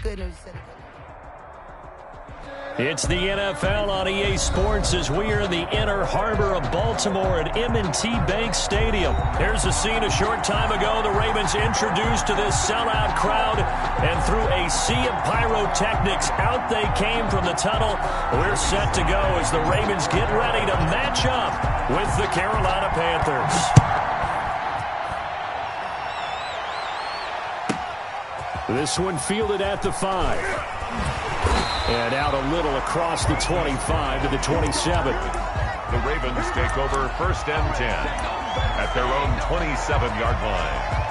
Good news. It's the NFL on EA Sports as we are in the inner harbor of Baltimore at M&T Bank Stadium. Here's a scene a short time ago. The Ravens introduced to this sellout crowd, and through a sea of pyrotechnics, out they came from the tunnel. We're set to go as the Ravens get ready to match up with the Carolina Panthers. This one fielded at the 5. And out a little across the 25 to the 27. The Ravens take over 1st and 10 at their own 27-yard line.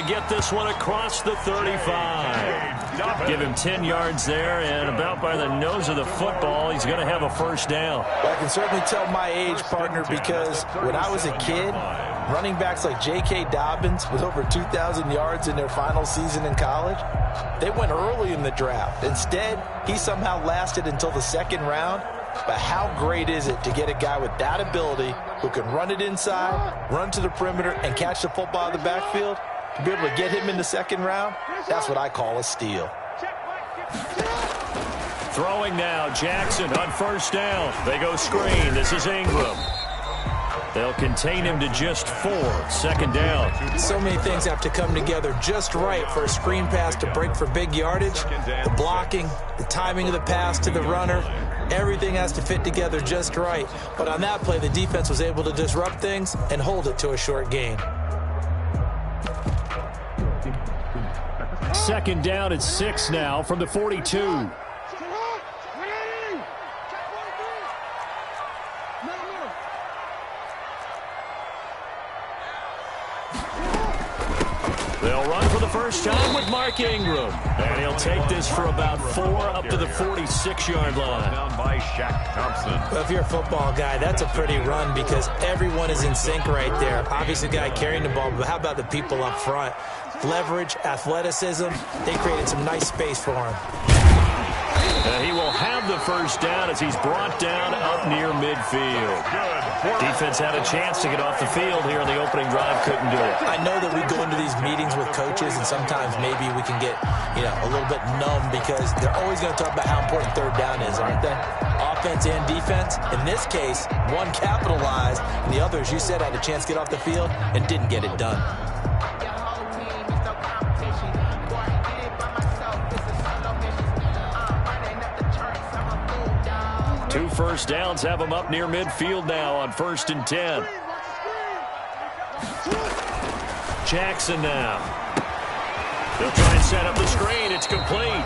Get this one across the 35. Give him 10 yards there, and about by the nose of the football, he's going to have a first down. I can certainly tell my age, partner, because when I was a kid, running backs like J.K. Dobbins with over 2,000 yards in their final season in college, they went early in the draft. Instead, he somehow lasted until the 2nd round. But how great is it to get a guy with that ability who can run it inside, run to the perimeter, and catch the football in the backfield? To be able to get him in the 2nd round, that's what I call a steal. Throwing now, Jackson on 1st down. They go screen. This is Ingram. They'll contain him to just 4. 2nd down. So many things have to come together just right for a screen pass to break for big yardage. The blocking, the timing of the pass to the runner, everything has to fit together just right. But on that play, the defense was able to disrupt things and hold it to a short gain. 2nd down at 6 now from the 42. They'll run for the first time with Mark Ingram. And he'll take this for about 4 up to the 46-yard line. Down by Shaq Thompson. Well, if you're a football guy, that's a pretty run because everyone is in sync right there. Obviously, the guy carrying the ball, but how about the people up front? Leverage, athleticism, they created some nice space for him. And he will have the first down as he's brought down up near midfield. Defense had a chance to get off the field here in the opening drive, couldn't do it. I know that we go into these meetings with coaches, and sometimes maybe we can get, a little bit numb because they're always going to talk about how important 3rd down is, aren't they? Offense and defense. In this case, one capitalized, and the other, as you said, had a chance to get off the field and didn't get it done. 2 first downs have him up near midfield now on 1st and 10. Jackson now. They'll try and set up the screen. It's complete.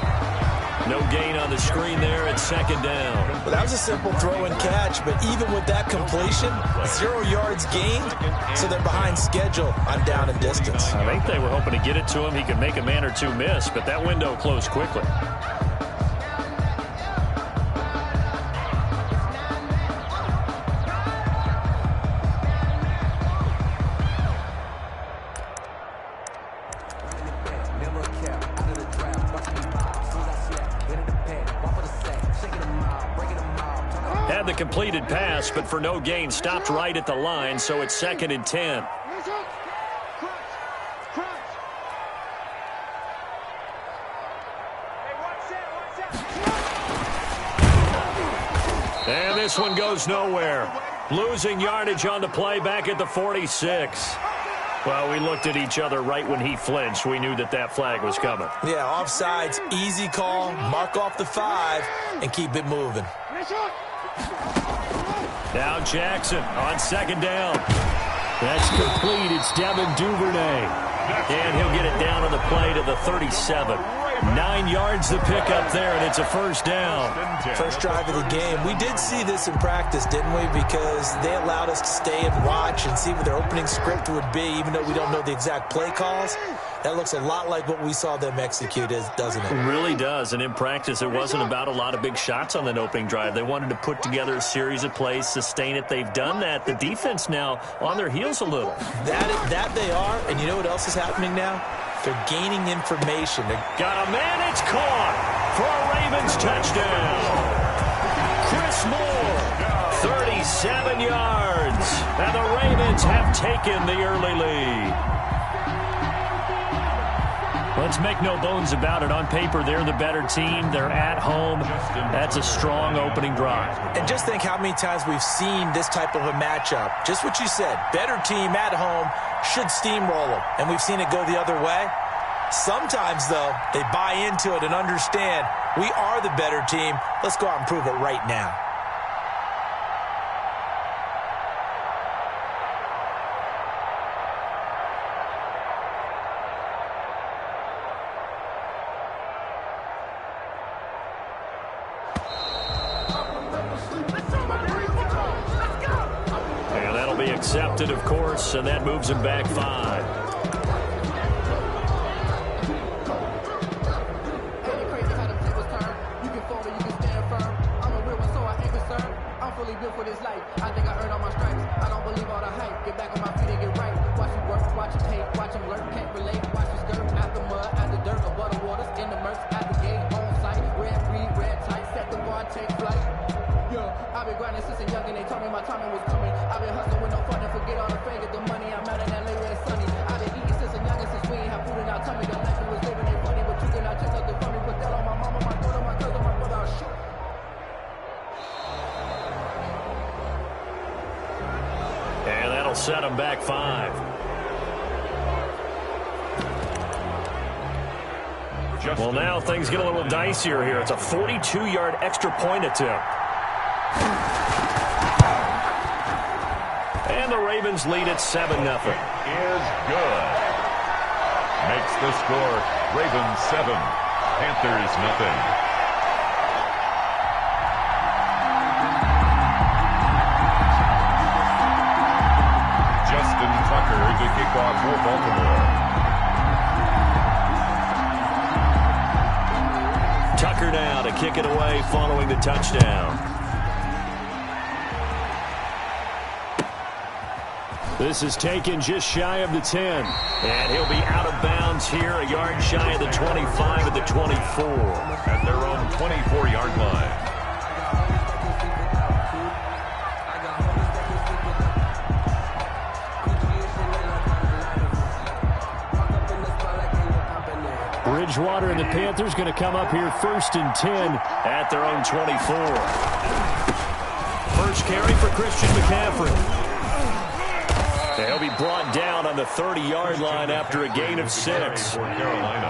No gain on the screen there at 2nd down. Well, that was a simple throw and catch, but even with that completion, 0 yards gained, so they're behind schedule on down and distance. I think they were hoping to get it to him. He could make a man or two miss, but that window closed quickly. The completed pass, but for no gain, stopped right at the line, so it's 2nd and 10. And this one goes nowhere. Losing yardage on the play back at the 46. Well, we looked at each other right when he flinched. We knew that flag was coming. Yeah, offsides, easy call, mark off the 5, and keep it moving. Now Jackson on 2nd down. That's complete. It's Devin Duvernay. And he'll get it down on the play to the 37. 9 yards to pick up there, and it's a first down. First drive of the game. We did see this in practice, didn't we? Because they allowed us to stay and watch and see what their opening script would be, even though we don't know the exact play calls. That looks a lot like what we saw them execute, doesn't it? It really does, and in practice, it wasn't about a lot of big shots on that opening drive. They wanted to put together a series of plays, sustain it. They've done that. The defense now on their heels a little. That they are, and you know what else is happening now? They're gaining information. Got a man, it's caught for a Ravens touchdown. Chris Moore, 37 yards, and the Ravens have taken the early lead. Let's make no bones about it. On paper, they're the better team. They're at home. That's a strong opening drive. And just think how many times we've seen this type of a matchup. Just what you said. Better team at home should steamroll them. And we've seen it go the other way. Sometimes, though, they buy into it and understand we are the better team. Let's go out and prove it right now. Accepted, of course, and that moves him back 5. Set him back 5. Well, now things get a little dicier here. It's a 42-yard extra point attempt. And the Ravens lead at 7-0. Is good. Makes the score Ravens 7, Panthers nothing. To kick off for Baltimore. Tucker now to kick it away following the touchdown. This is taken just shy of the 10. And he'll be out of bounds here, a yard shy of the 25 at the 24. At their own 24-yard line. Bridgewater and the Panthers going to come up here 1st and 10 at their own 24. First carry for Christian McCaffrey. He'll be brought down on the 30-yard line after a gain of 6.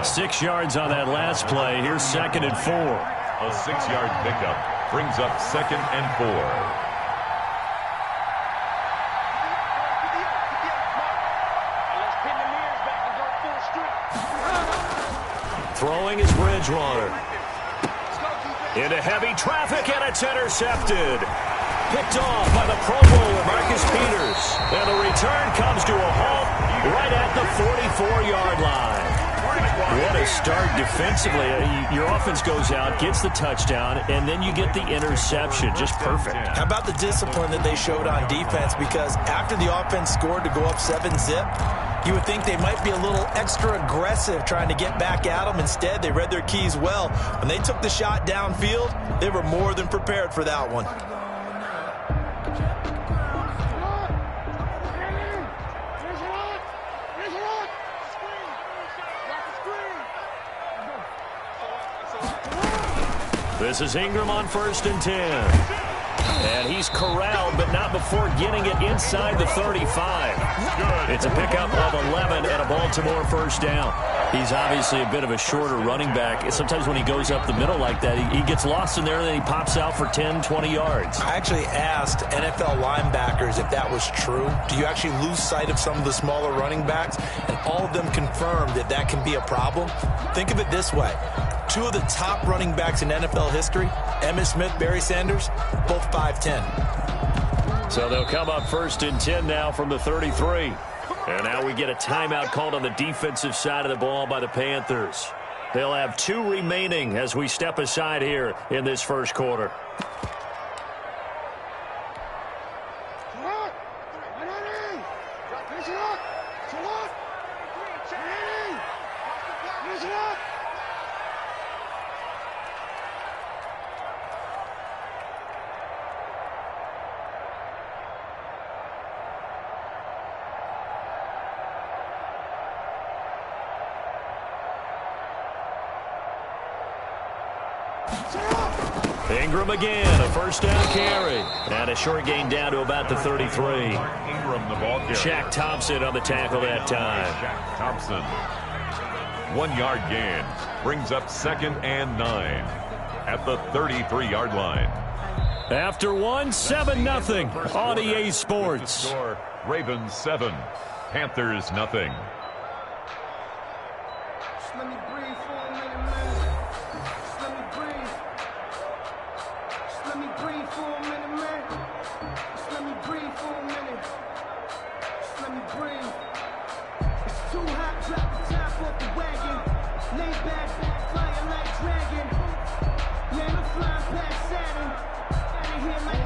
6 yards on that last play. Here's 2nd and 4. A 6-yard pickup brings up 2nd and 4. Throwing is Bridgewater. Into heavy traffic, and it's intercepted. Picked off by the Pro Bowler, Marcus Peters. And the return comes to a halt right at the 44-yard line. What a start defensively. Your offense goes out, gets the touchdown, and then you get the interception. Just perfect. How about the discipline that they showed on defense? Because after the offense scored to go up 7-zip, you would think they might be a little extra aggressive trying to get back at them. Instead, they read their keys well. When they took the shot downfield, they were more than prepared for that one. This is Ingram on 1st and 10. And he's corralled, but not before getting it inside the 35. Good. It's a pickup of 11 and a Baltimore first down. He's obviously a bit of a shorter running back. Sometimes when he goes up the middle like that, he gets lost in there, and then he pops out for 10, 20 yards. I actually asked NFL linebackers if that was true. Do you actually lose sight of some of the smaller running backs? And all of them confirmed that that can be a problem. Think of it this way. Two of the top running backs in NFL history, Emmitt Smith, Barry Sanders, both 5'10". So they'll come up first and 10 now from the 33. And now we get a timeout called on the defensive side of the ball by the Panthers. They'll have 2 remaining as we step aside here in this first quarter. Ingram again, a first down carry. And a short gain down to about the 33. Ingram, the ball carrier. Shaq Thompson on the tackle that time. Shaq Thompson. 1 yard gain. Brings up 2nd and 9 at the 33-yard line. After 7-0 on EA Sports. Ravens 7, Panthers nothing.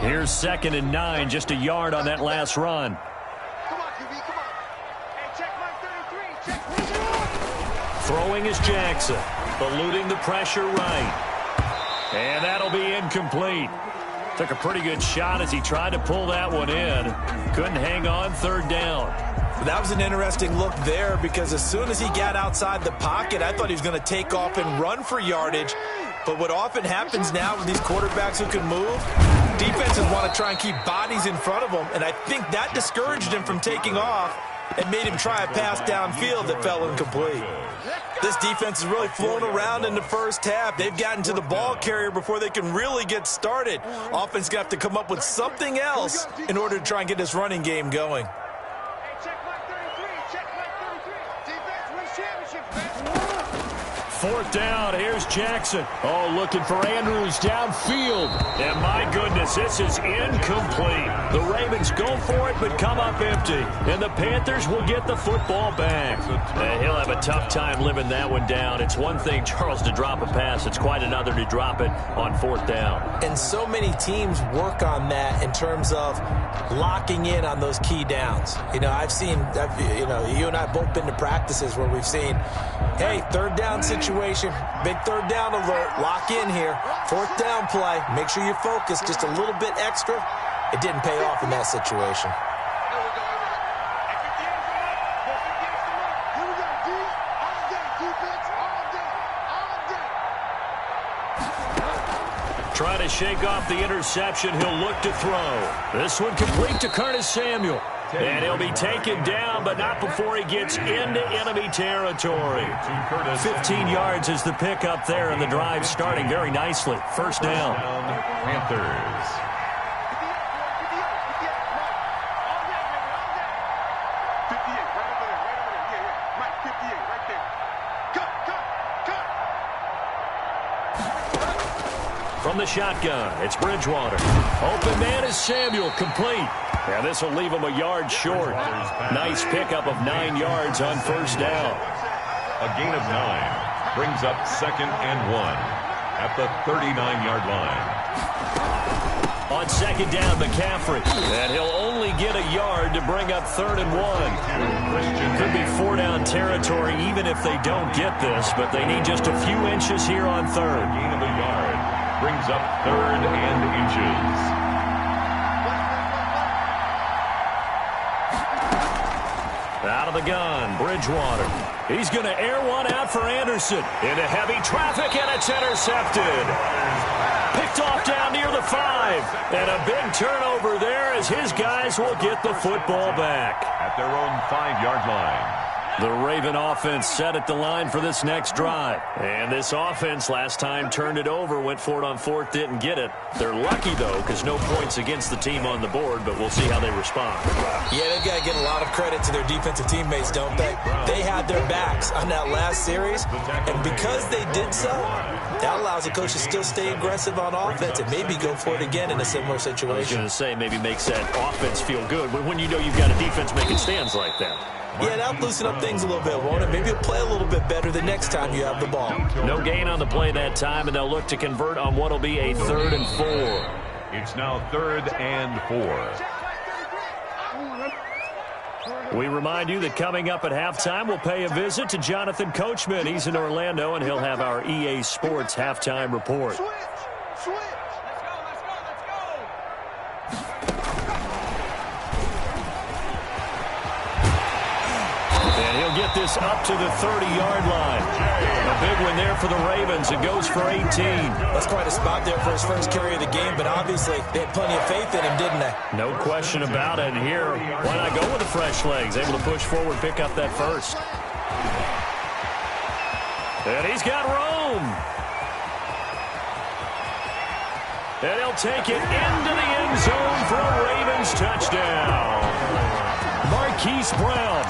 Here's 2nd and 9, just a yard on that last run. Come on, QB, come on. Hey, check my 33. Check. Throwing is Jackson, eluding the pressure right. And that'll be incomplete. Took a pretty good shot as he tried to pull that one in. Couldn't hang on, 3rd down. That was an interesting look there because as soon as he got outside the pocket, I thought he was going to take off and run for yardage. But what often happens now with these quarterbacks who can move, defenses want to try and keep bodies in front of them, and I think that discouraged him from taking off and made him try a pass downfield that fell incomplete. This defense has really flown around in the first half. They've gotten to the ball carrier before they can really get started. Offense going to have to come up with something else in order to try and get this running game going. Check my 33. Check my 33. Defense wins championship. 4th down, here's Jackson. Oh, looking for Andrews downfield. And my goodness, this is incomplete. The Ravens go for it, but come up empty. And the Panthers will get the football back. And he'll have a tough time living that one down. It's one thing, Charles, to drop a pass. It's quite another to drop it on 4th down. And so many teams work on that in terms of locking in on those key downs. You know, you and I have both been to practices where we've seen, hey, 3rd down situation, big 3rd down alert, lock in here, 4th down play, make sure you focus just a little bit extra. It didn't pay off in that situation. Trying to shake off the interception, he'll look to throw. This one complete to Curtis Samuel. And he'll be taken down, but not before he gets into enemy territory. 15 yards is the pickup there, and the drive starting very nicely. First down. Panthers. From the shotgun, it's Bridgewater. Open man is Samuel, complete. And this will leave him a yard short. Nice pickup of 9 yards on first down. A gain of 9 brings up 2nd and 1 at the 39-yard line. On 2nd down, McCaffrey. And he'll only get a yard to bring up 3rd and 1. Could be 4-down territory even if they don't get this, but they need just a few inches here on 3rd. Gain of a yard brings up 3rd and inches. Out of the gun, Bridgewater. He's going to air one out for Anderson. Into heavy traffic, and it's intercepted. Picked off down near the 5. And a big turnover there as his guys will get the football back. At their own 5-yard line. The Raven offense set at the line for this next drive. And this offense last time turned it over, went for it on 4th, didn't get it. They're lucky, though, because no points against the team on the board, but we'll see how they respond. Yeah, they've got to get a lot of credit to their defensive teammates, don't they? They had their backs on that last series, and because they did so, that allows the coach to still stay aggressive on offense and maybe go for it again in a similar situation. I was going to say, maybe makes that offense feel good when you know you've got a defense making stands like that. Yeah, that'll loosen up things a little bit, won't it? Maybe you'll play a little bit better the next time you have the ball. No gain on the play that time, and they'll look to convert on what will be a 3rd and 4. It's now 3rd and 4. We remind you that coming up at halftime, we'll pay a visit to Jonathan Coachman. He's in Orlando, and he'll have our EA Sports halftime report. Switch. He'll get this up to the 30-yard line. A big one there for the Ravens. It goes for 18. That's quite a spot there for his first carry of the game, but obviously they had plenty of faith in him, didn't they? No question about it. And here, why not go with the fresh legs? Able to push forward, pick up that first. And he's got room. And he'll take it into the end zone for a Ravens touchdown. Marquise Brown,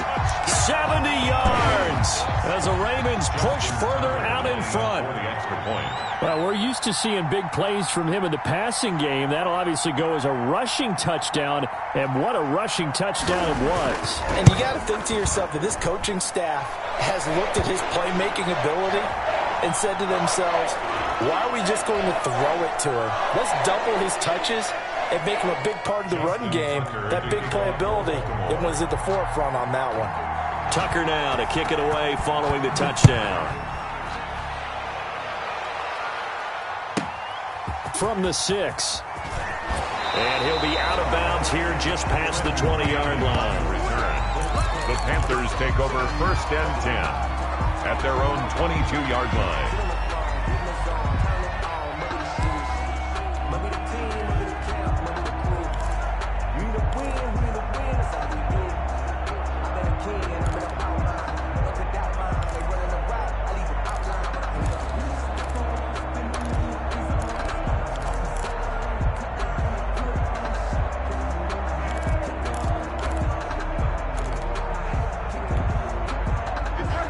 70 yards as the Ravens push further out in front. For the extra point. Well, we're used to seeing big plays from him in the passing game. That'll obviously go as a rushing touchdown, and what a rushing touchdown it was. And you got to think to yourself that this coaching staff has looked at his playmaking ability and said to themselves, why are we just going to throw it to him? Let's double his touches and make him a big part of the run game. That big playability, it was at the forefront on that one. Tucker now to kick it away following the touchdown. From the 6. And he'll be out of bounds here just past the 20-yard line. The Panthers take over 1st and 10 at their own 22-yard line.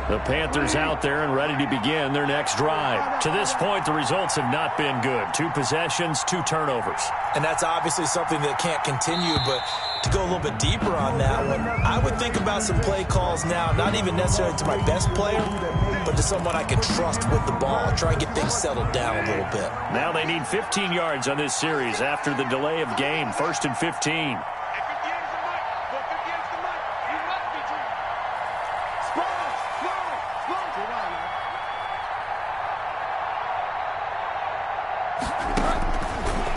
The Panthers out there and ready to begin their next drive. To this point, the results have not been good. 2 possessions, 2 turnovers. And that's obviously something that can't continue, but to go a little bit deeper on that one, I would think about some play calls now, not even necessarily to my best player, but to someone I can trust with the ball. Try and get things settled down a little bit. Now they need 15 yards on this series after the delay of game. 1st and 15.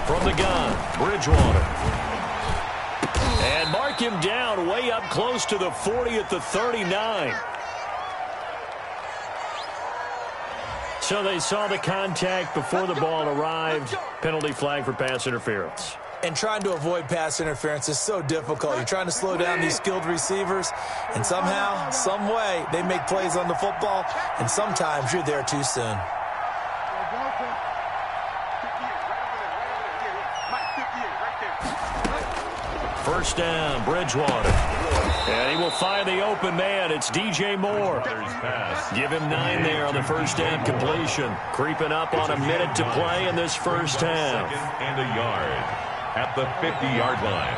From the gun, Bridgewater. And mark him down way up close to the 40 at the 39. So they saw the contact before the ball arrived. Penalty flag for pass interference. And trying to avoid pass interference is so difficult. You're trying to slow down these skilled receivers, and somehow, some way, they make plays on the football, and sometimes you're there too soon. First down, Bridgewater. And he will find the open man. It's DJ Moore. Give him 9 there on the first down completion. Creeping up on a minute to play in this first half. 2nd and a yard at the 50-yard line.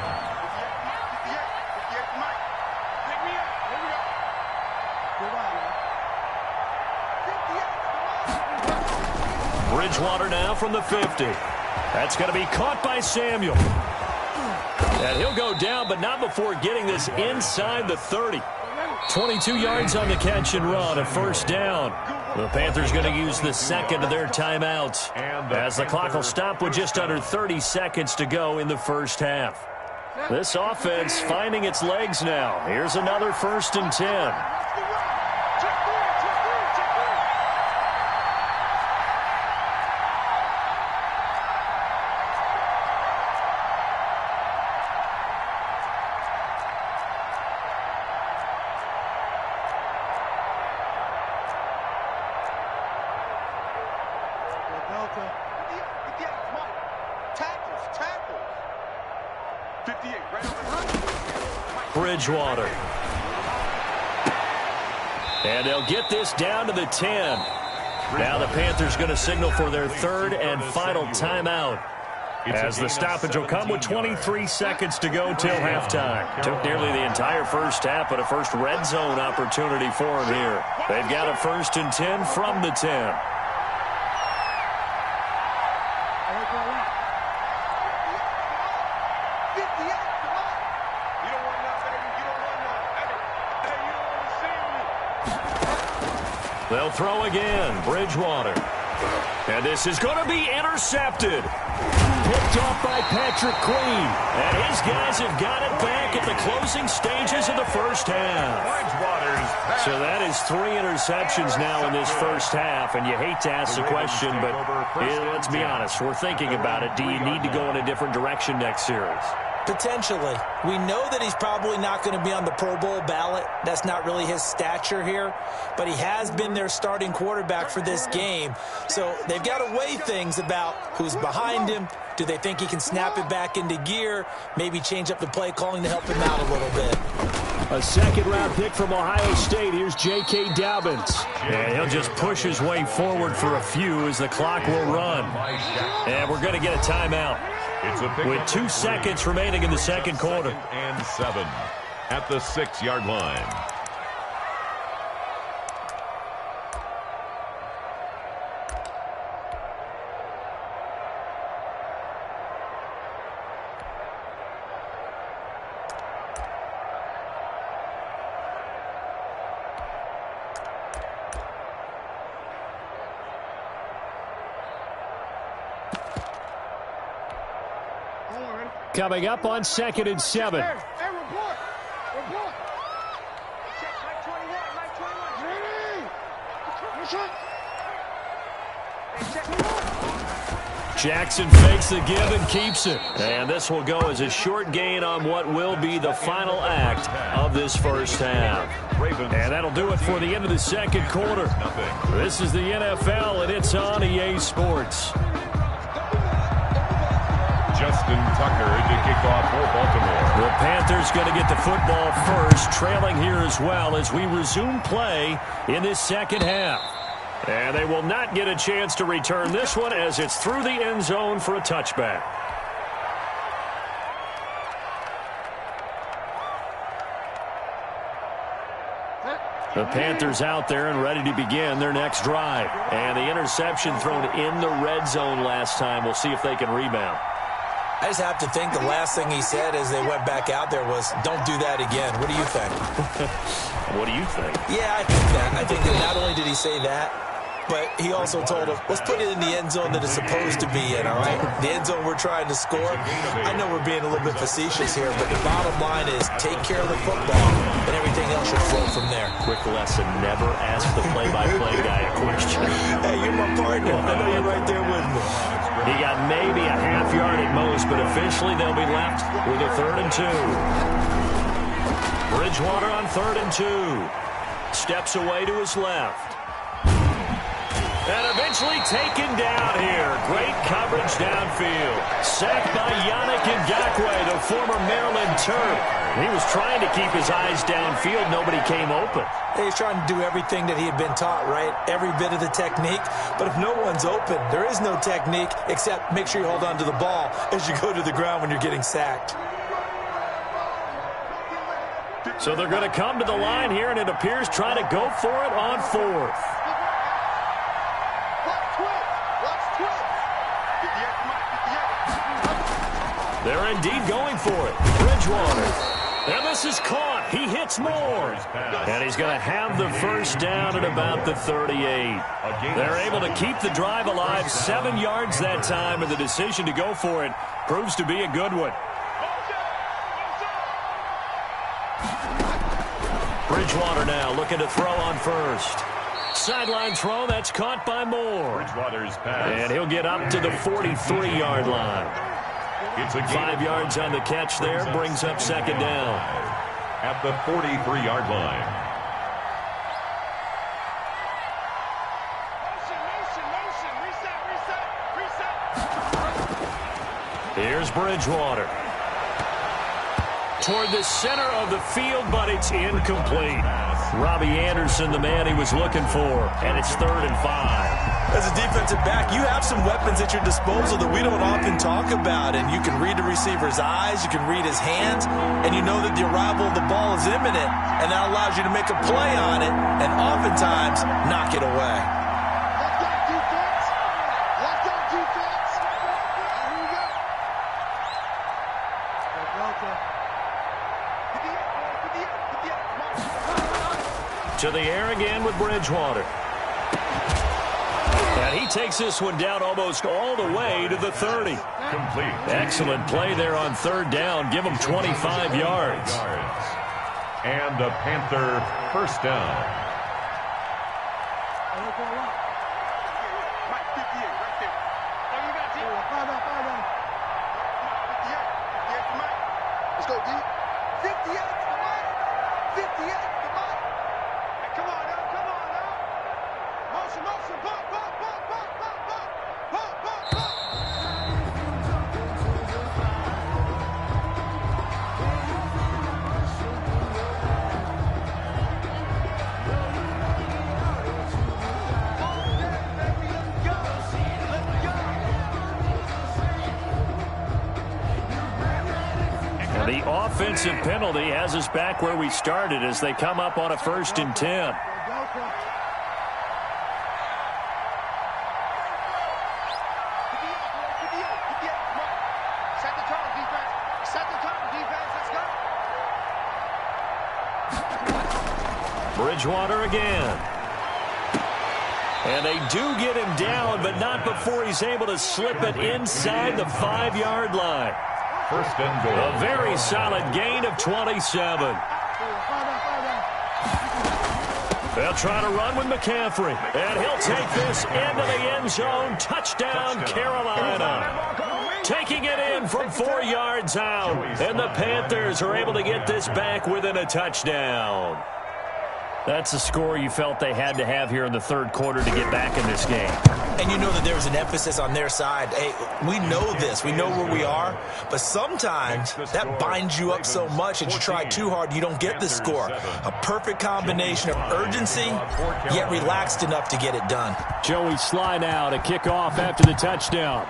Bridgewater now from the 50. That's going to be caught by Samuel. And he'll go down, but not before getting this inside the 30. 22 yards on the catch and run, a first down. The Panthers going to use the second of their timeouts as the clock will stop with just under 30 seconds to go in the first half. This offense finding its legs now. Here's another 1st and 10. Bridgewater. And they'll get this down to the 10. Now the Panthers going to signal for their third and final timeout, as the stoppage will come with 23 seconds to go till halftime. Took nearly the entire first half, but a first red zone opportunity for them here. They've got a 1st and 10 from the 10. They'll throw again. Bridgewater. And this is going to be intercepted. Picked off by Patrick Queen. And his guys have got it back at the closing stages of the first half. So that is 3 interceptions now in this first half. And you hate to ask the question, but let's be honest. We're thinking about it. Do you need to go in a different direction next series? Potentially. We know that he's probably not going to be on the Pro Bowl ballot. That's not really his stature here. But he has been their starting quarterback for this game. So they've got to weigh things about who's behind him. Do they think he can snap it back into gear? Maybe change up the play calling to help him out a little bit. A second-round pick from Ohio State. Here's J.K. Dobbins. And he'll just push his way forward for a few as the clock will run. And we're going to get a timeout. With 2 seconds remaining in the second quarter. And 7 at the 6-yard line. Coming up on 2nd and 7. Hey, report. Check Mike 21, Mike 21. Jackson fakes the give and keeps it. And this will go as a short gain on what will be the final act of this first half. And that'll do it for the end of the second quarter. This is the NFL, and it's on EA Sports. Justin Tucker to kick off for Baltimore. The Panthers going to get the football first, trailing here as well as we resume play in this second half. And they will not get a chance to return this one as it's through the end zone for a touchback. The Panthers out there and ready to begin their next drive. And the interception thrown in the red zone last time. We'll see if they can rebound. I just have to think the last thing he said as they went back out there was, don't do that again. What do you think? What do you think? Yeah, I think that. I think that not only did he say that, but he also told him, let's put it in the end zone that it's supposed to be in, all right? The end zone we're trying to score. I know we're being a little bit facetious here, but the bottom line is take care of the football, and everything else should flow from there. Quick lesson, never ask the play-by-play guy a question. Hey, you're my partner. I know you're right there with me. He got maybe a half yard at most, but officially they'll be left with a 3rd and 2. Bridgewater on 3rd and 2. Steps away to his left. And eventually taken down here. Great coverage downfield. Sacked by Yannick Ngakoue, the former Maryland Terp. He was trying to keep his eyes downfield. Nobody came open. He's trying to do everything that he had been taught, right? Every bit of the technique. But if no one's open, there is no technique except make sure you hold on to the ball as you go to the ground when you're getting sacked. So they're going to come to the line here, and it appears trying to go for it on 4th. They're indeed going for it. Bridgewater. And this is caught. He hits more. And he's going to have the first down at about the 38. They're able to keep the drive alive. 7 yards that time, and the decision to go for it proves to be a good one. Bridgewater now looking to throw on first. Sideline throw, that's caught by Moore. Bridgewater's pass. And he'll get up to the 43-yard line. It's a 5 yards on the catch there, brings up 2nd down. At the 43-yard line. Motion, reset. Here's Bridgewater. toward the center of the field, but it's incomplete. Robbie Anderson, the man he was looking for, and it's 3rd and 5. As a defensive back, you have some weapons at your disposal that we don't often talk about, and you can read the receiver's eyes, you can read his hands, and you know that the arrival of the ball is imminent, and that allows you to make a play on it and oftentimes knock it away. To the air again with Bridgewater. And he takes this one down almost all the way to the 30. Complete. Excellent play there on 3rd down. Give him 25 yards. And a Panther first down. Let's go, D. 58, come on. 58, come on. Hey, come on now, come on now. Motion, motion, pop, pop, pop, pop, pop, pop, pop, pop, pop. The offensive penalty has us back where we started as they come up on a 1st and 10. Set the tone, defense. Set the tone, defense. Let's go. Bridgewater again. And they do get him down, but not before he's able to slip it inside the 5-yard line. First and goal. A very solid gain of 27. They'll try to run with McCaffrey. And he'll take this into the end zone. Touchdown, Carolina. Taking it in from 4 yards out. And the Panthers are able to get this back within a touchdown. That's a score you felt they had to have here in the 3rd quarter to get back in this game. And you know that there's an emphasis on their side. Hey, we know this. We know where we are. But sometimes that binds you up so much that you try too hard, you don't get the score. A perfect combination of urgency, yet relaxed enough to get it done. Joey Sly now to kick off after the touchdown.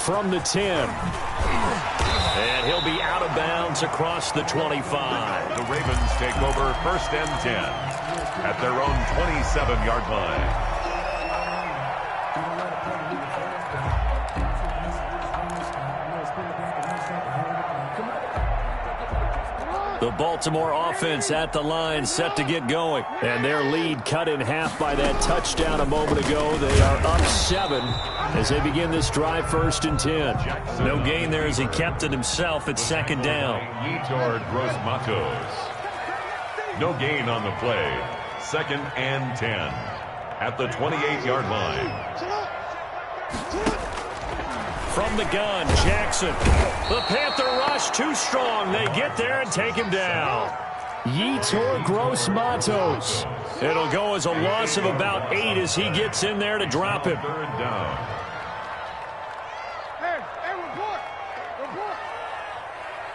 From the 10. And he'll be out of bounds across the 25. The Ravens take over 1st and 10 at their own 27-yard line. The Baltimore offense at the line set to get going. And their lead cut in half by that touchdown a moment ago. They are up 7 as they begin this drive 1st and 10. No gain there as he kept it himself at 2nd down. Toward Gross Matos. No gain on the play. 2nd and 10 at the 28-yard line. From the gun, Jackson. The Panther rush too strong. They get there and take him down. Yetur Gross-Matos. It'll go as a loss of about 8 as he gets in there to drop him. 3rd down. Hey, report. Report.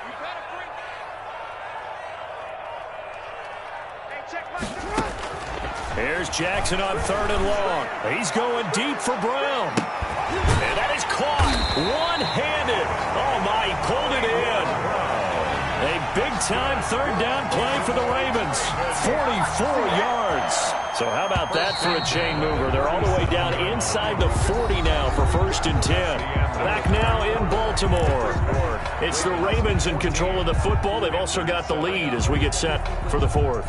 You better bring. Hey, check my throat. Here's Jackson on 3rd and long. He's going deep for Brown. And that is caught one-handed. Oh, my, he pulled it in. A big-time 3rd down play for the Ravens. 44 yards. So how about that for a chain mover? They're all the way down inside the 40 now for 1st and 10. Back now in Baltimore. It's the Ravens in control of the football. They've also got the lead as we get set for the 4th.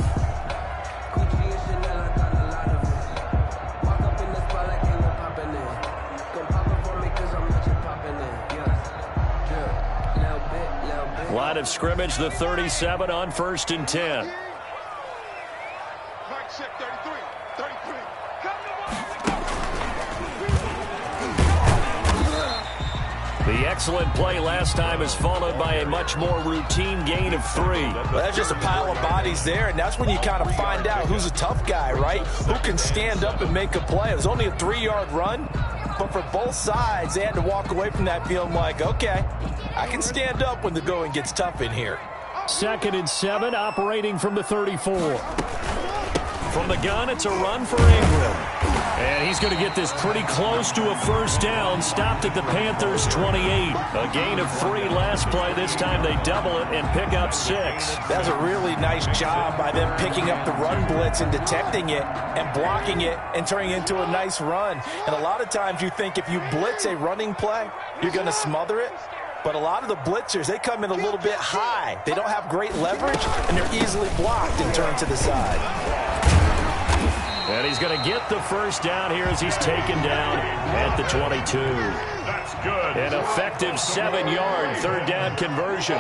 Line of scrimmage, the 37 on 1st and 10. Mike, check 33. 33. The excellent play last time is followed by a much more routine gain of 3. Well, that's just a pile of bodies there, and that's when you kind of find out who's a tough guy, right? Who can stand up and make a play. It was only a 3-yard run, but for both sides, they had to walk away from that feeling like, okay, I can stand up when the going gets tough in here. 2nd and 7, operating from the 34. From the gun, it's a run for Ingram. And he's going to get this pretty close to a first down. Stopped at the Panthers' 28. A gain of 3 last play. This time they double it and pick up 6. That's a really nice job by them picking up the run blitz and detecting it and blocking it and turning it into a nice run. And a lot of times you think if you blitz a running play, you're going to smother it. But a lot of the blitzers, they come in a little bit high. They don't have great leverage, and they're easily blocked and turned to the side. And he's going to get the first down here as he's taken down at the 22. That's good. An effective 7-yard third down conversion.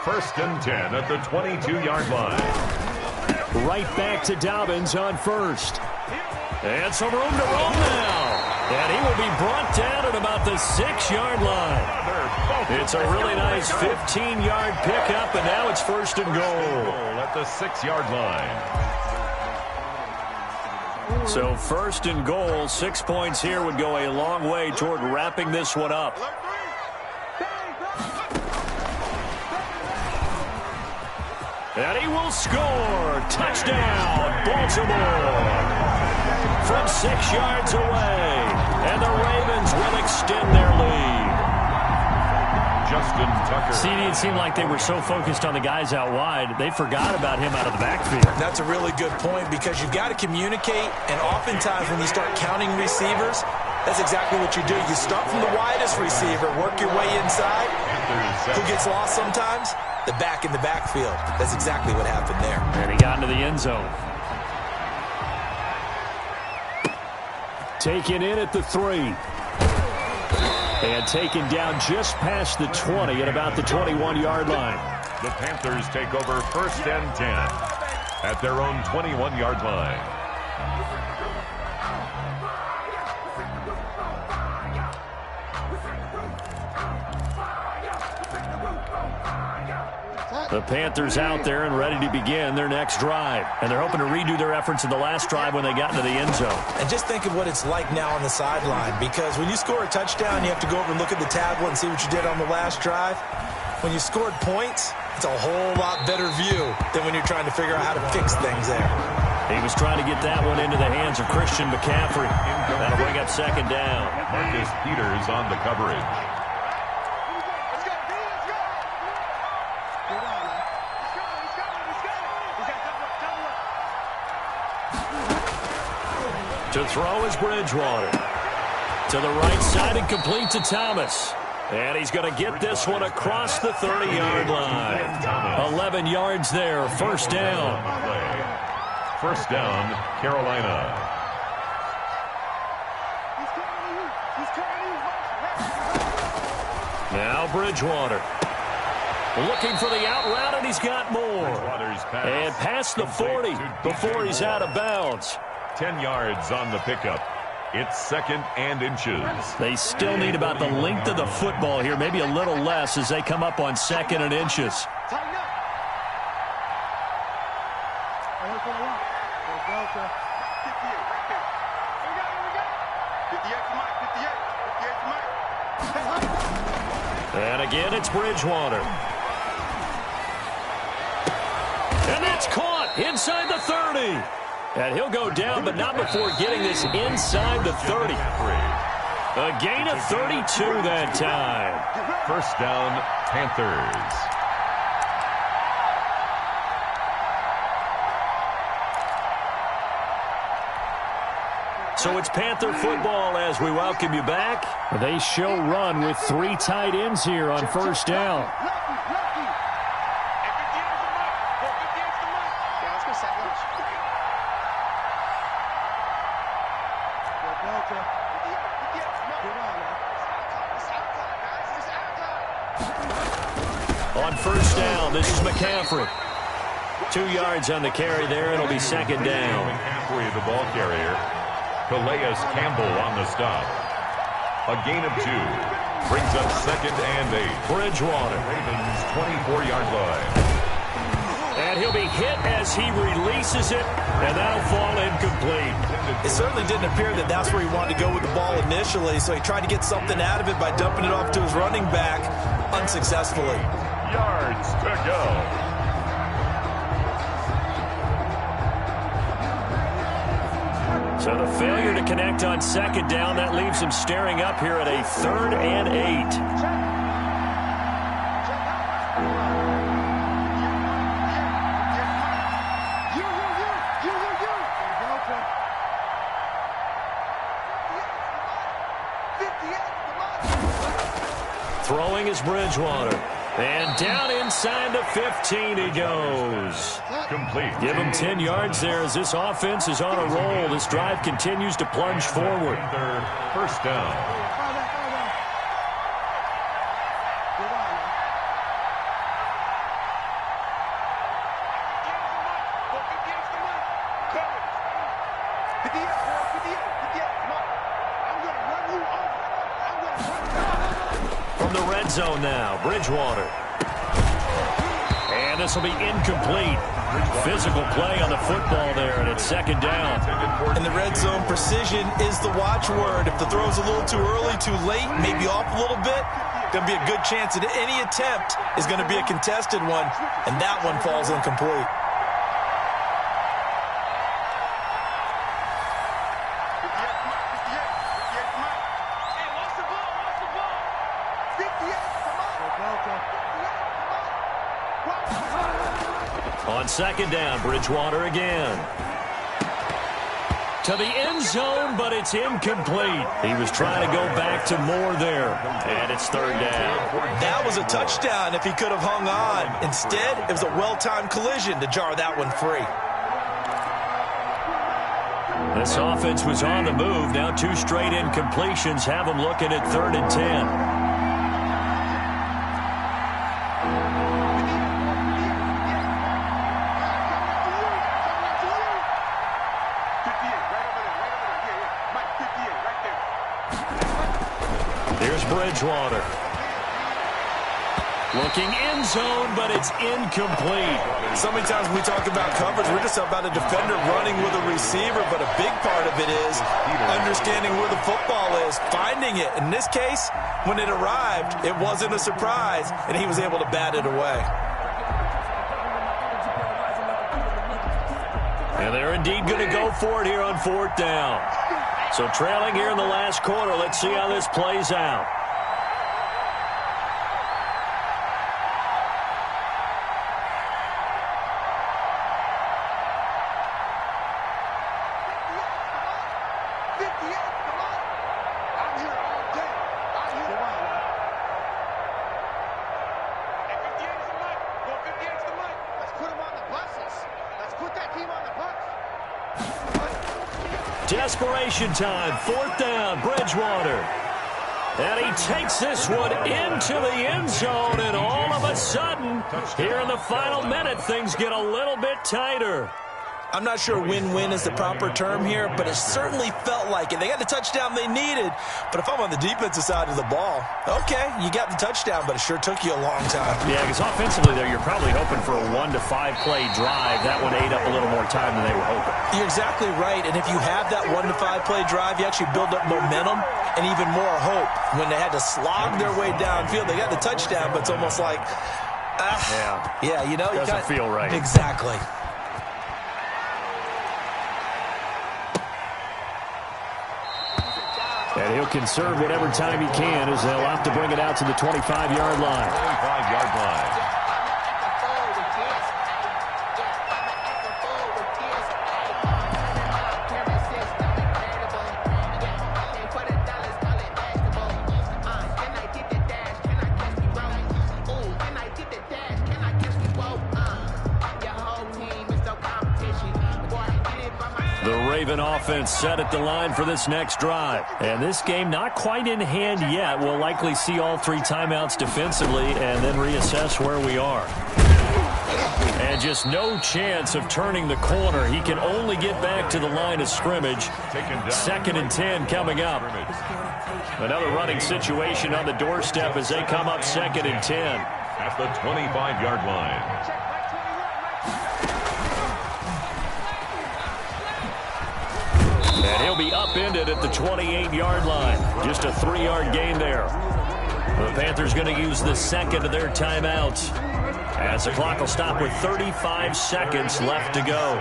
1st and 10 at the 22-yard line. Right back to Dobbins on first. And some room to roam now. And he will be brought down at about the 6-yard line. It's a really nice 15-yard pickup, and now it's 1st and goal. At the 6-yard line. So 1st and goal, 6 points here would go a long way toward wrapping this one up. And he will score. Touchdown, Baltimore. From 6 yards away. And the Ravens will extend their lead. Justin Tucker. See, it seemed like they were so focused on the guys out wide, they forgot about him out of the backfield. That's a really good point because you've got to communicate, and oftentimes when you start counting receivers, that's exactly what you do. You start from the widest receiver, work your way inside. Who gets lost sometimes? The back in the backfield. That's exactly what happened there. And he got into the end zone. Taken in at the 3. And taken down just past the 20 at about the 21-yard line. The Panthers take over 1st and 10 at their own 21-yard line. The Panthers out there and ready to begin their next drive. And they're hoping to redo their efforts in the last drive when they got into the end zone. And just think of what it's like now on the sideline, because when you score a touchdown, you have to go over and look at the tablet and see what you did on the last drive. When you scored points, it's a whole lot better view than when you're trying to figure out how to fix things there. He was trying to get that one into the hands of Christian McCaffrey. That'll bring up 2nd down. Marcus Peters on the coverage. To throw is Bridgewater. To the right side and complete to Thomas. And he's going to get this one across the 30-yard line. 11 yards there, 1st down. 1st down, Carolina. Now Bridgewater. Looking for the out route, and he's got more. And past the 40 before he's out of bounds. 10 yards on the pickup. It's 2nd and inches. They still need about the length of the football here, maybe a little less as they come up on 2nd and inches. And again, it's Bridgewater. And that's caught inside the 30. And he'll go down, but not before getting this inside the 30. A gain of 32 that time. 1st down, Panthers. So it's Panther football as we welcome you back. They show run with 3 tight ends here on 1st down. On 1st down, this is McCaffrey. 2 yards on the carry there. It'll be 2nd down. McCaffrey, the ball carrier. Calais Campbell on the stop. A gain of 2. Brings up 2nd and 8. Bridgewater. Ravens 24-yard line. And he'll be hit as he releases it, and that'll fall incomplete. It certainly didn't appear that that's where he wanted to go with the ball initially, so he tried to get something out of it by dumping it off to his running back unsuccessfully. Yards to go. So the failure to connect on second down, that leaves him staring up here at a 3rd and 8. Throwing is Bridgewater. And down inside the 15 he goes. Complete. Give him 10 yards there as this offense is on a roll. This drive continues to plunge forward. Their first down. From the red zone now, Bridgewater. And this will be incomplete. Physical play on the football there, and it's second down. In the red zone, precision is the watchword. If the throw's a little too early, too late, maybe off a little bit, going to be a good chance that any attempt is going to be a contested one, and that one falls incomplete. On second down, Bridgewater again. To the end zone, but it's incomplete. He was trying to go back to more there, and it's third down. That was a touchdown if he could have hung on. Instead, it was a well-timed collision to jar that one free. This offense was on the move. Now 2 straight incompletions have them looking at 3rd and 10. Bridgewater. Looking end zone, but it's incomplete. So many times when we talk about coverage, we're just about a defender running with a receiver, but a big part of it is understanding where the football is, finding it. In this case, when it arrived, it wasn't a surprise, and he was able to bat it away. And they're indeed going to go for it here on 4th down. So trailing here in the last quarter, let's see how this plays out. Desperation time, 4th down, Bridgewater. And he takes this one into the end zone, and all of a sudden, here in the final minute, things get a little bit tighter. I'm not sure win-win is the proper term here, but it certainly felt like it. They got the touchdown they needed, but if I'm on the defensive side of the ball, okay, you got the touchdown, but it sure took you a long time. Yeah, because offensively there, you're probably hoping for a 1 to 5 play drive. That one ate up a little more time than they were hoping. You're exactly right, and if you have that 1 to 5 play drive, you actually build up momentum and even more hope. When they had to slog their way downfield, they got the touchdown, but it's almost like, yeah, you know, doesn't feel right. Exactly. And he'll conserve whatever time he can as they'll have to bring it out to the 25-yard line. 25-yard line. Offense set at the line for this next drive. And this game not quite in hand yet. We'll likely see all 3 timeouts defensively and then reassess where we are. And just no chance of turning the corner. He can only get back to the line of scrimmage. 2nd and 10 coming up. Another running situation on the doorstep as they come up 2nd and 10. At the 25-yard line. And he'll be upended at the 28-yard line. Just a 3-yard gain there. The Panthers going to use the second of their timeouts, as the clock will stop with 35 seconds left to go.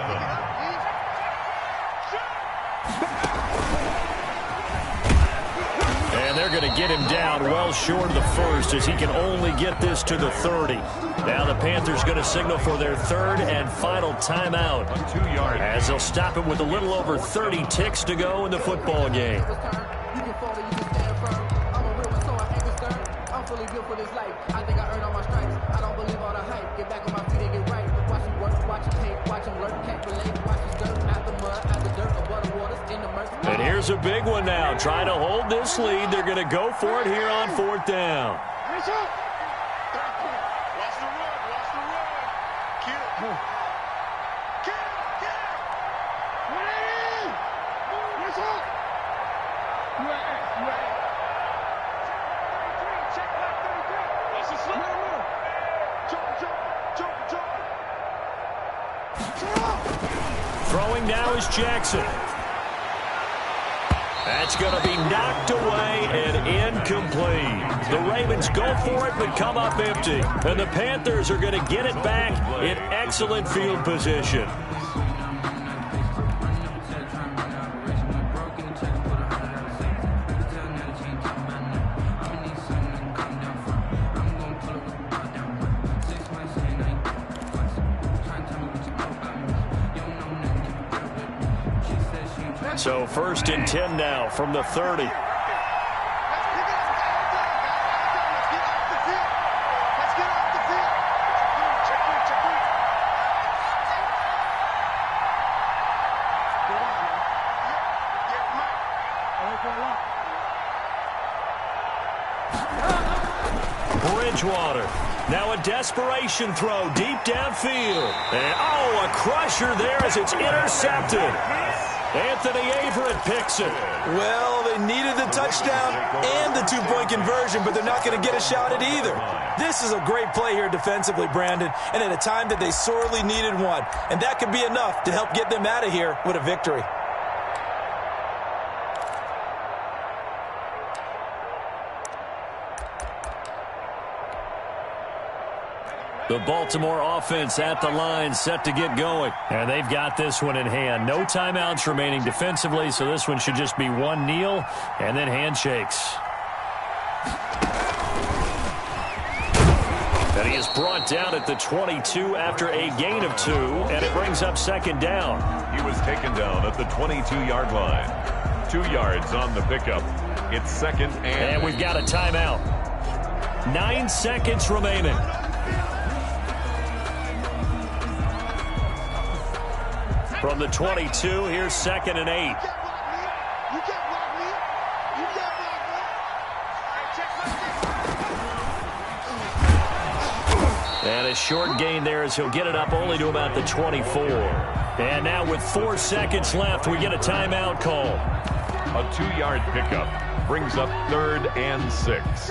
And they're going to get him down well short of the first, as he can only get this to the 30. Now the Panthers going to signal for their third and final timeout, as they'll stop him with a little over 30 ticks to go in the football game. And here's a big one now. Trying to hold this lead. They're going to go for it here on 4th down. Watch the run. Watch the run. Kill it. Kill it. What it is? What's up? You at? Check back 33. Watch the slip. Jump. Throwing now is Jackson. That's going to be knocked away and incomplete. The Ravens go for it but come up empty. And the Panthers are going to get it back in excellent field position. So 1st and 10 now from the 30. Bridgewater. Now a desperation throw deep downfield. And a crusher there as it's intercepted. Anthony Averett picks it. Well, they needed the touchdown and the 2-point conversion, but they're not going to get a shot at either. This is a great play here defensively, Brandon, and at a time that they sorely needed one. And that could be enough to help get them out of here with a victory. The Baltimore offense at the line, set to get going. And they've got this one in hand. No timeouts remaining defensively, so this one should just be one kneel and then handshakes. And he is brought down at the 22 after a gain of 2, and it brings up 2nd down. He was taken down at the 22-yard line. 2 yards on the pickup. It's 2nd and we've got a timeout. 9 seconds remaining. From the 22, here's 2nd and 8. And a short gain there as he'll get it up only to about the 24. And now with 4 seconds left, we get a timeout call. A 2-yard pickup brings up 3rd and 6.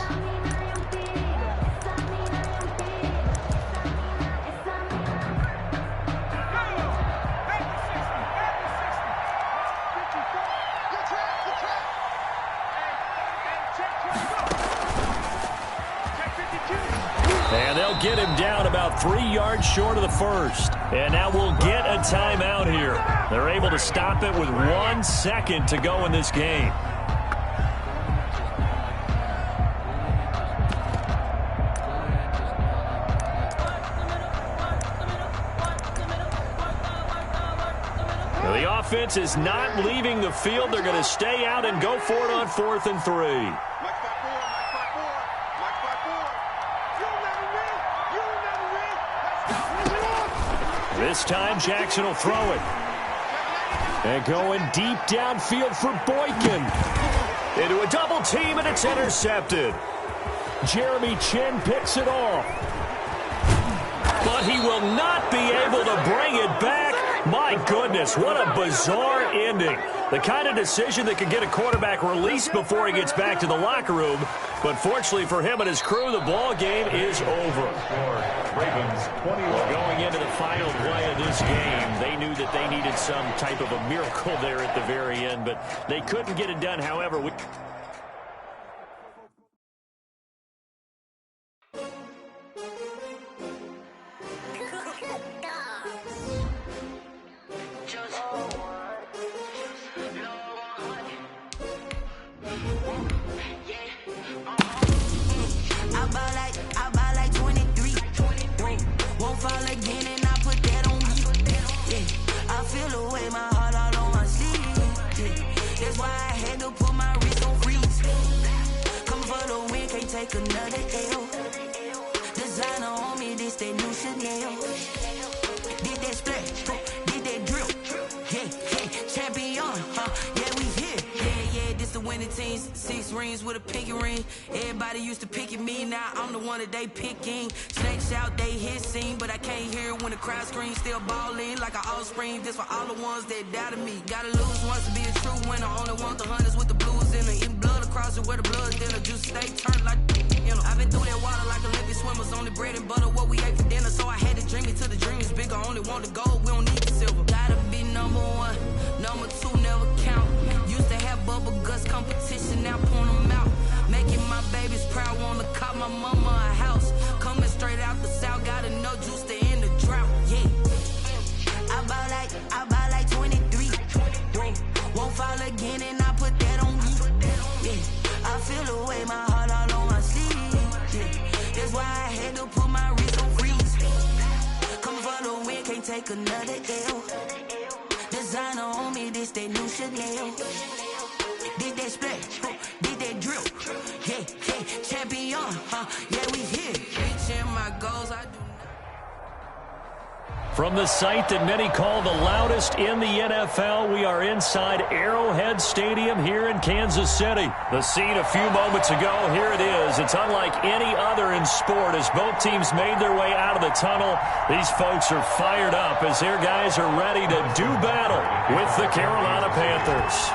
And they'll get him down about 3 yards short of the first. And now we'll get a timeout here. They're able to stop it with 1 second to go in this game. The offense is not leaving the field. They're going to stay out and go for it on 4th and 3. This time, Jackson will throw it. And going deep downfield for Boykin. Into a double team, and it's intercepted. Jeremy Chin picks it off. But he will not be able to bring it back My goodness, what a bizarre ending. The kind of decision that could get a quarterback released before he gets back to the locker room. But fortunately for him and his crew, the ball game is over. Ravens 21. Well, going into the final play of this game, they knew that they needed some type of a miracle there at the very end, but they couldn't get it done. However, take another L. Designer on me, this that new Chanel. Did that splash, did that drill. Yeah, champion, yeah, we here. Yeah, this the winning teams. 6 rings with a pinky ring. Everybody used to pick at me, now I'm the one that they picking. Snakes out, they hit scene, but I can't hear when the crowd screams. Still ballin' like an offspring. This for all the ones that doubted me. Gotta lose once to be a true winner. Only want the hunters with the blues in it. Eating blood across it where the blood's dinner. Juice steak turned like, you know. I've been through that water like Olympic swimmers. Only bread and butter, what we ate for dinner. So I had to dream it till the dream is bigger. Only want the gold, we don't need the silver. Gotta be number 1, number 2 never count. Used to have bubble guts competition, now point them out. Making my babies proud, wanna cop my mama a house. Coming straight out the south, gotta know juice to end the drought. Yeah, I bought like 23. Won't fall again, and I put that on me. Yeah, I feel the way, my heart all on my sleeve. Yeah, that's why I had to put my wrist on freeze. Coming for the win, can't take another L. Designer on me, this that new Chanel. Did that splash, did that drill. Yeah, champion, yeah, we here. Reaching my goals, I do. From the site that many call the loudest in the NFL, we are inside Arrowhead Stadium here in Kansas City. The scene a few moments ago, here it is. It's unlike any other in sport as both teams made their way out of the tunnel. These folks are fired up as their guys are ready to do battle with the Carolina Panthers.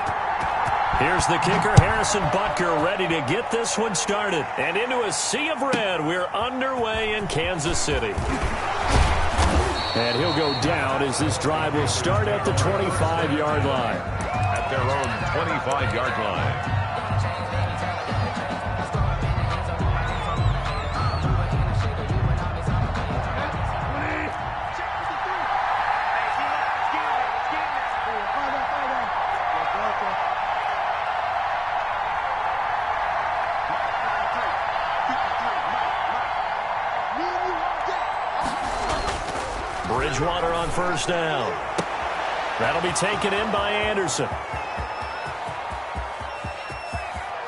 Here's the kicker, Harrison Butker, ready to get this one started. And into a sea of red, we're underway in Kansas City. And he'll go down as this drive will start at the 25-yard line. At their own 25-yard line. Bridgewater on first down. That'll be taken in by Anderson.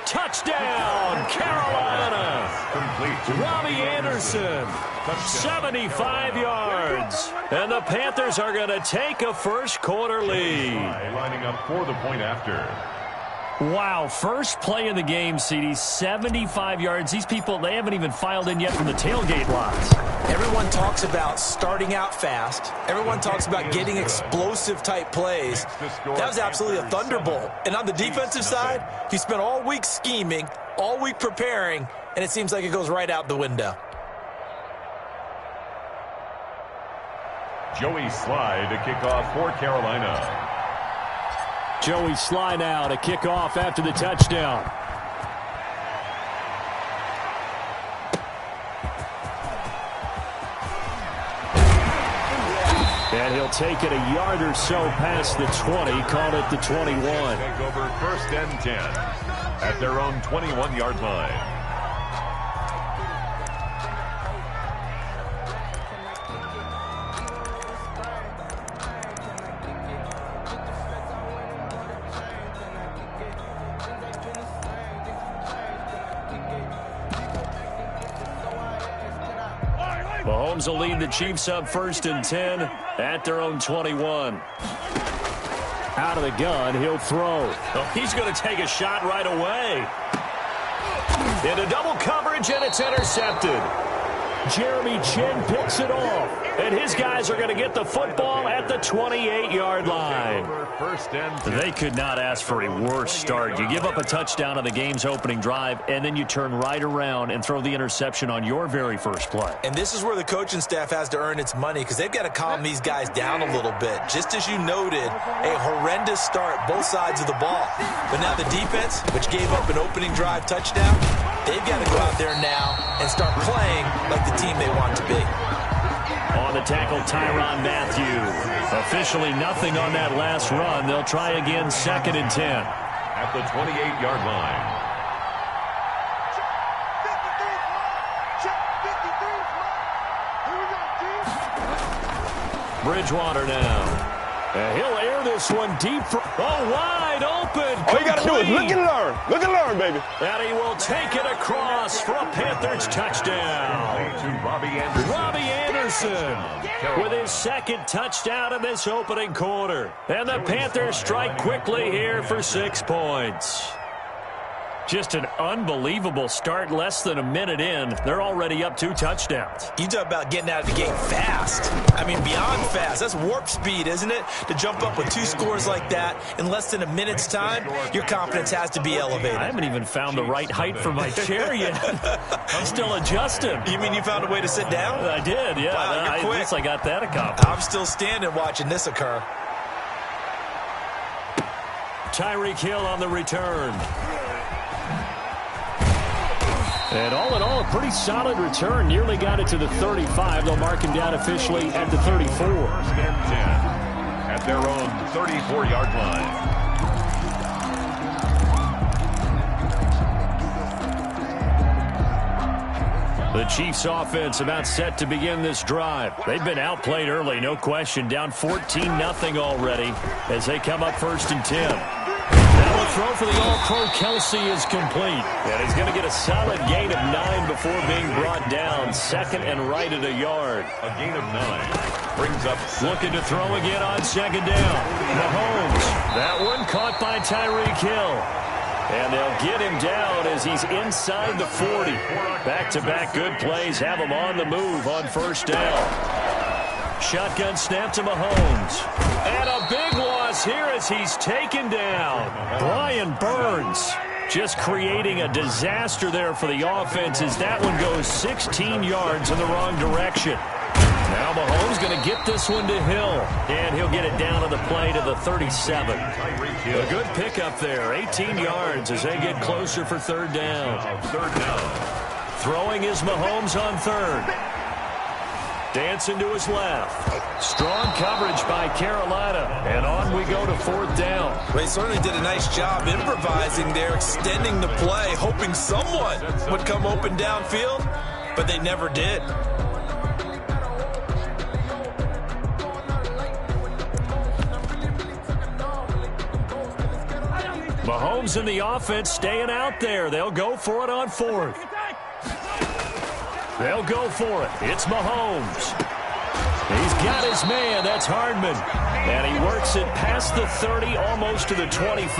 Touchdown, Carolina! Complete. Robbie Anderson, 75 yards. And the Panthers are going to take a first quarter lead. Lining up for the point after. Wow, first play of the game, CD, 75 yards. These people, they haven't even filed in yet from the tailgate lots. Everyone talks about starting out fast. Everyone talks about getting explosive-type plays. That was absolutely a thunderbolt. And on the defensive side, he spent all week scheming, all week preparing, and it seems like it goes right out the window. Joey Sly to kick off for Carolina. Joey Sly now to kick off after the touchdown. And he'll take it a yard or so past the 20, called it the 21. Take over first and 10 at their own 21-yard line. Mahomes will lead the Chiefs up first and 10 at their own 21. Out of the gun, he'll throw. Oh, he's going to take a shot right away. Into double coverage, and it's intercepted. Jeremy Chin picks it off. And his guys are going to get the football at the 28-yard line. They could not ask for a worse start. You give up a touchdown on the game's opening drive, and then you turn right around and throw the interception on your very first play. And this is where the coaching staff has to earn its money because they've got to calm these guys down a little bit. Just as you noted, a horrendous start, both sides of the ball. But now the defense, which gave up an opening drive touchdown, they've got to go out there now and start playing like the team they want to be. On the tackle, Tyrann Mathieu. Officially nothing on that last run. They'll try again, 2nd and 10. At the 28-yard line. Bridgewater now. He'll air this one deep. Wide open. All you got to do is look and learn. Look and learn, baby. And he will take it across for a Panthers touchdown. To Robbie Anderson With his 2nd touchdown in this opening quarter. And the Panthers strike quickly here for 6 points. Just an unbelievable start. Less than a minute in, they're already up 2 touchdowns. You talk about getting out of the gate fast. I mean, beyond fast. That's warp speed, isn't it? To jump up with 2 scores like that in less than a minute's time, your confidence has to be elevated. I haven't even found the right height for my chair yet. I'm still adjusting. You mean you found a way to sit down? I did, yeah. Wow, you're quick. I guess I got that accomplished. I'm still standing watching this occur. Tyreek Hill on the return. And all in all, a pretty solid return. Nearly got it to the 35. They'll mark him down officially at the 34. 1st and 10 at their own 34-yard line. The Chiefs offense about set to begin this drive. They've been outplayed early, no question. Down 14-0 already as they come up 1st and 10. Now the throw for the All-Pro Kelsey is complete. And he's going to get a solid gain of 9 before being brought down. 2nd and right at a yard. A gain of 9 brings up. Looking to throw again on 2nd down. Mahomes. That one caught by Tyreek Hill. And they'll get him down as he's inside the 40. Back-to-back good plays have him on the move on 1st down. Shotgun snap to Mahomes. And a big loss here as he's taken down. Brian Burns just creating a disaster there for the offense as that one goes 16 yards in the wrong direction. Now Mahomes going to get this one to Hill. And he'll get it down to the play to the 37. A good pickup there. 18 yards as they get closer for 3rd down. Throwing is Mahomes on 3rd. Dancing to his left. Strong coverage by Carolina. And on we go to 4th down. They certainly did a nice job improvising there, extending the play, hoping someone would come open downfield, but they never did. Mahomes and the offense staying out there. They'll go for it on 4th. They'll go for it. It's Mahomes. He's got his man. That's Hardman. And he works it past the 30, almost to the 25.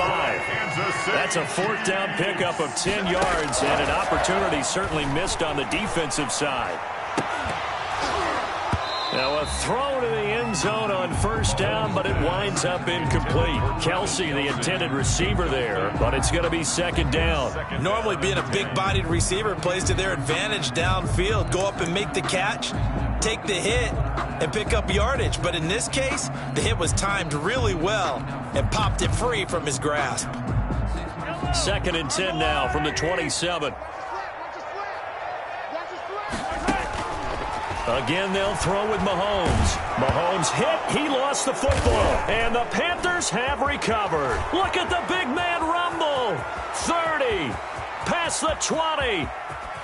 That's a 4th down pickup of 10 yards, and an opportunity certainly missed on the defensive side. Now a throw to the end zone on 1st down, but it winds up incomplete. Kelsey, the intended receiver there, but it's going to be 2nd down. Normally being a big-bodied receiver plays to their advantage downfield. Go up and make the catch, take the hit, and pick up yardage. But in this case, the hit was timed really well and popped it free from his grasp. 2nd and 10 now from the 27. Again, they'll throw with Mahomes. Mahomes hit. He lost the football. And the Panthers have recovered. Look at the big man rumble. 30. Past the 20.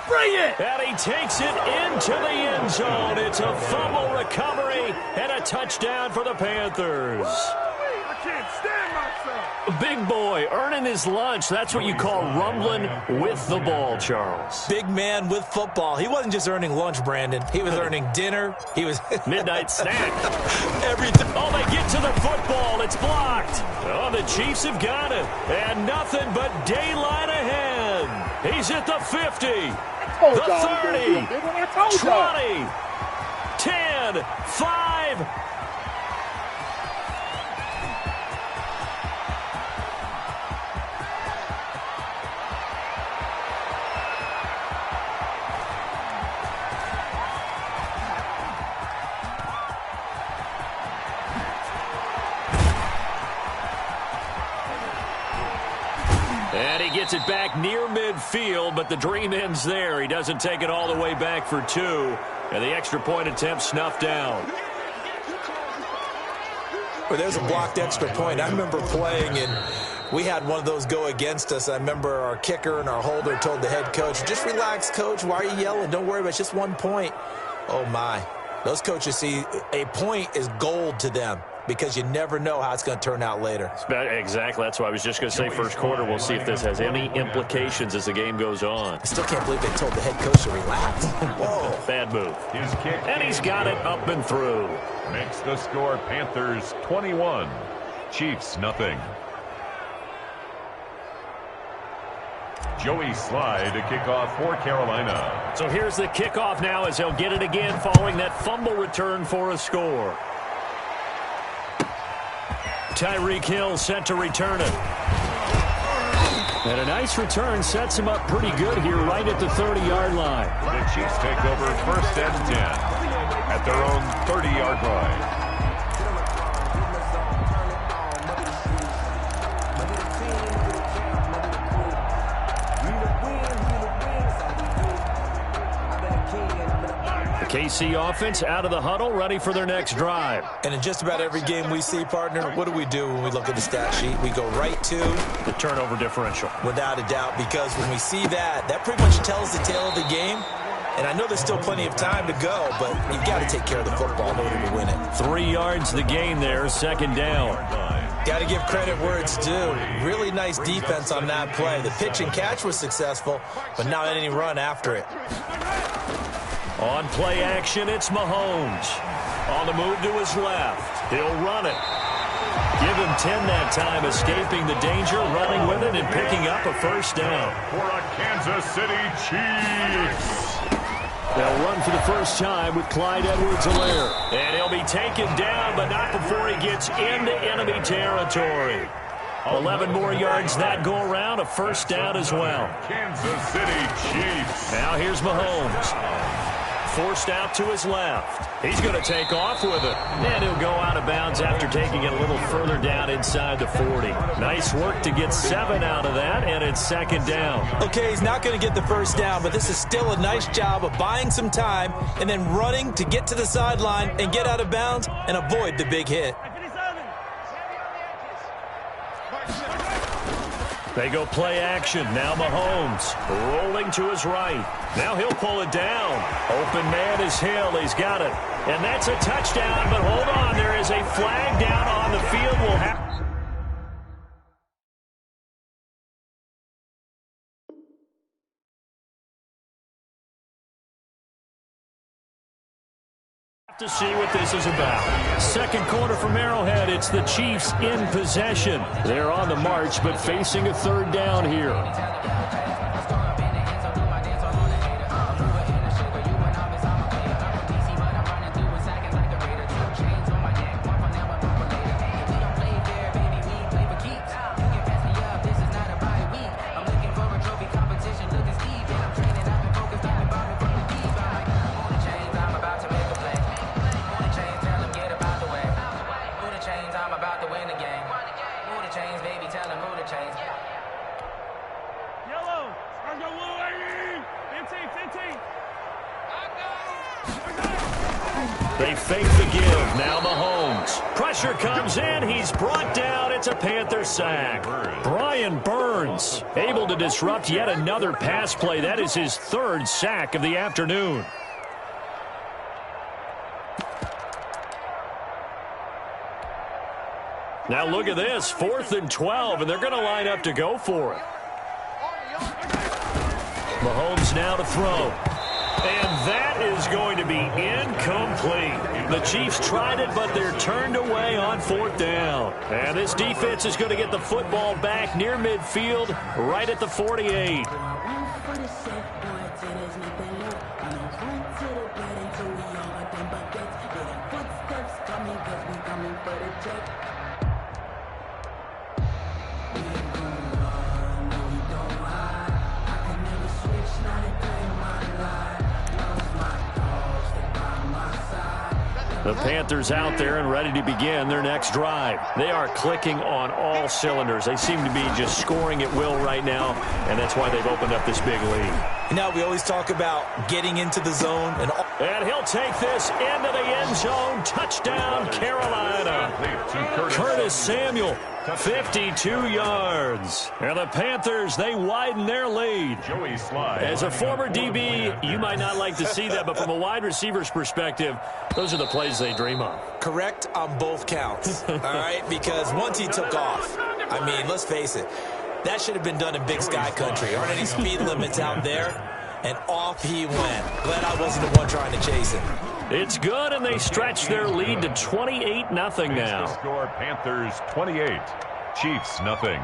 Bring it! And he takes it into the end zone. It's a fumble recovery and a touchdown for the Panthers. I can't stand myself. Big boy earning his lunch. That's what you call rumbling with the ball, Charles. Big man with football. He wasn't just earning lunch, Brandon. He was earning dinner. He was midnight snack. Everything. Oh, they get to the football. It's blocked. Oh, the Chiefs have got it. And nothing but daylight ahead. He's at the 50, the 30, 20, 10, 5. And he gets it back near midfield, but the dream ends there. He doesn't take it all the way back for 2, and the extra point attempt snuffed down. Well, there's a blocked extra point. I remember playing, and we had one of those go against us. I remember our kicker and our holder told the head coach, just relax, coach. Why are you yelling? Don't worry about it. It's just 1 point. Oh, my. Those coaches see a point is gold to them, because you never know how it's going to turn out later. Exactly. That's why I was just going to say first quarter. We'll see if this has any implications as the game goes on. I still can't believe they told the head coach to relax. Whoa. Bad move. His kick. And he's got it up and through. Makes the score Panthers 21, Chiefs nothing. Joey Slye to kick off for Carolina. So here's the kickoff now as he'll get it again following that fumble return for a score. Tyreek Hill set to return it. And a nice return sets him up pretty good here right at the 30-yard line. The Chiefs take over 1st and 10 at their own 30-yard line. KC offense out of the huddle, ready for their next drive. And in just about every game we see, partner, what do we do when we look at the stat sheet? We go right to the turnover differential. Without a doubt, because when we see that, that pretty much tells the tale of the game. And I know there's still plenty of time to go, but you've got to take care of the football in order to win it. 3 yards the gain there, 2nd down. Got to give credit where it's due. Really nice defense on that play. The pitch and catch was successful, but not any run after it. On play action, it's Mahomes. On the move to his left. He'll run it. Give him 10 that time, escaping the danger, running with it, and picking up a 1st down. For a Kansas City Chiefs. They'll run for the first time with Clyde Edwards-Helaire. And he'll be taken down, but not before he gets into enemy territory. 11 more yards that go around, a 1st down as well. Kansas City Chiefs. Now here's Mahomes. Forced out to his left. He's going to take off with it. And he'll go out of bounds after taking it a little further down inside the 40. Nice work to get 7 out of that, and it's 2nd down. Okay, he's not going to get the 1st down, but this is still a nice job of buying some time and then running to get to the sideline and get out of bounds and avoid the big hit. They go play action. Now Mahomes rolling to his right. Now he'll pull it down. Open man is Hill. He's got it. And that's a touchdown, but hold on. There is a flag down on the field. We'll have to see what this is about. 2nd quarter from Arrowhead. It's the Chiefs in possession. They're on the march, but facing a 3rd down here. They fake the give. Now Mahomes. Pressure comes in. He's brought down. It's a Panther sack. Brian Burns able to disrupt yet another pass play. That is his 3rd sack of the afternoon. Now look at this. 4th and 12, and they're going to line up to go for it. Mahomes now to throw. And that is going to be incomplete. The Chiefs tried it, but they're turned away on 4th down. And this defense is going to get the football back near midfield, right at the 48. the set, boy, till there's nothing left. I'm on front to the bed until we all got them buckets. Hear them footsteps coming, cause we coming for the check. We ain't gon' run, no, we don't hide. I can never switch, not a day in my life. Lost my dogs, they by my side. The Panthers out there and ready to begin their next drive. They are clicking on all cylinders. They seem to be just scoring at will right now, and that's why they've opened up this big lead. Now we always talk about getting into the zone. And he'll take this into the end zone. Touchdown, Carolina. Curtis Samuel, 52 yards. And the Panthers, they widen their lead. As a former DB, you might not like to see that, but from a wide receiver's perspective, those are the plays they dream of. Correct on both counts, all right? Because once he took off, I mean, let's face it, that should have been done in Big Sky Country. Aren't any speed limits out there? And off he went. Glad I wasn't the one trying to chase him. It's good, and they stretch their lead to 28-0 now. Score Panthers 28, Chiefs nothing.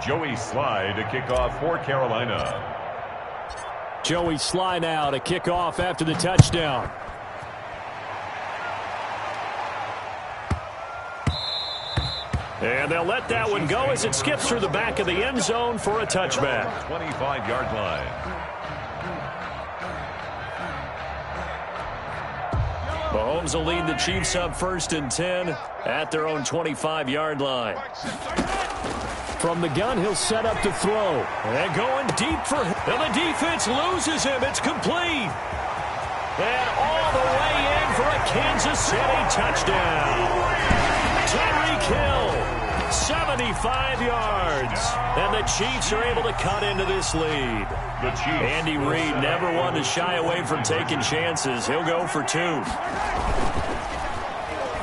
Joey Sly to kick off for Carolina. Joey Sly now to kick off after the touchdown. And they'll let that one go as it skips through the back of the end zone for a touchback. 25-yard line. Mahomes will lead the Chiefs up 1st and 10 at their own 25-yard line. From the gun, he'll set up to throw. And going deep for him. And the defense loses him. It's complete. And all the way in for a Kansas City touchdown. Tyreek Hill, 75 yards. And the Chiefs are able to cut into this lead. Andy Reid never one to shy away from taking chances. He'll go for 2.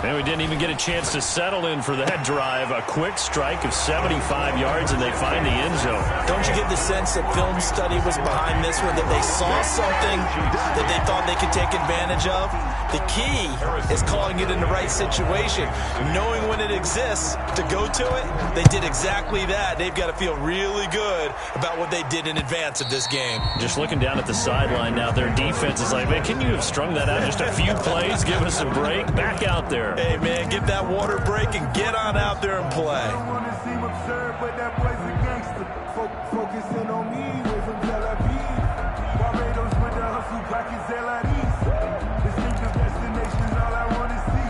And we didn't even get a chance to settle in for that drive. A quick strike of 75 yards, and they find the end zone. Don't you get the sense that film study was behind this one, that they saw something that they thought they could take advantage of? The key is calling it in the right situation, knowing when it exists to go to it. They did exactly that. They've got to feel really good about what they did in advance of this game. Just looking down at the sideline now, their defense is like, man, can you have strung that out just a few plays? Give us a break. Back out there. Hey, man, give that water break and get on out there and play. I want to seem absurd, but that boy's a gangster. Focusing on me, way from Tel Aviv. Barbados with the hustle, pockets LIDs. Distinctive destinations, all I want to see.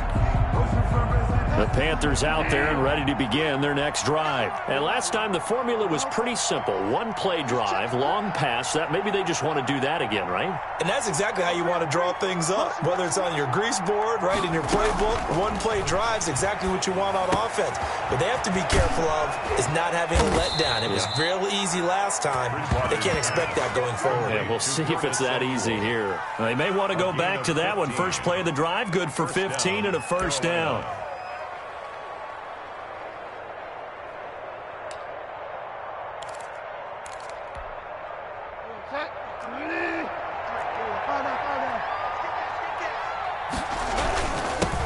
Oceanfront residence. The Panthers out there and ready to begin their next drive. And last time the formula was pretty simple. One play drive, long pass. That maybe they just want to do that again, right? And that's exactly how you want to draw things up. Whether it's on your grease board, right, in your playbook, one play drive's exactly what you want on offense. But they have to be careful of is not having a letdown. It was real easy last time. They can't expect that going forward. Yeah, we'll see if it's that easy here. They may want to go back to that one. First play of the drive, good for 15 and a first down.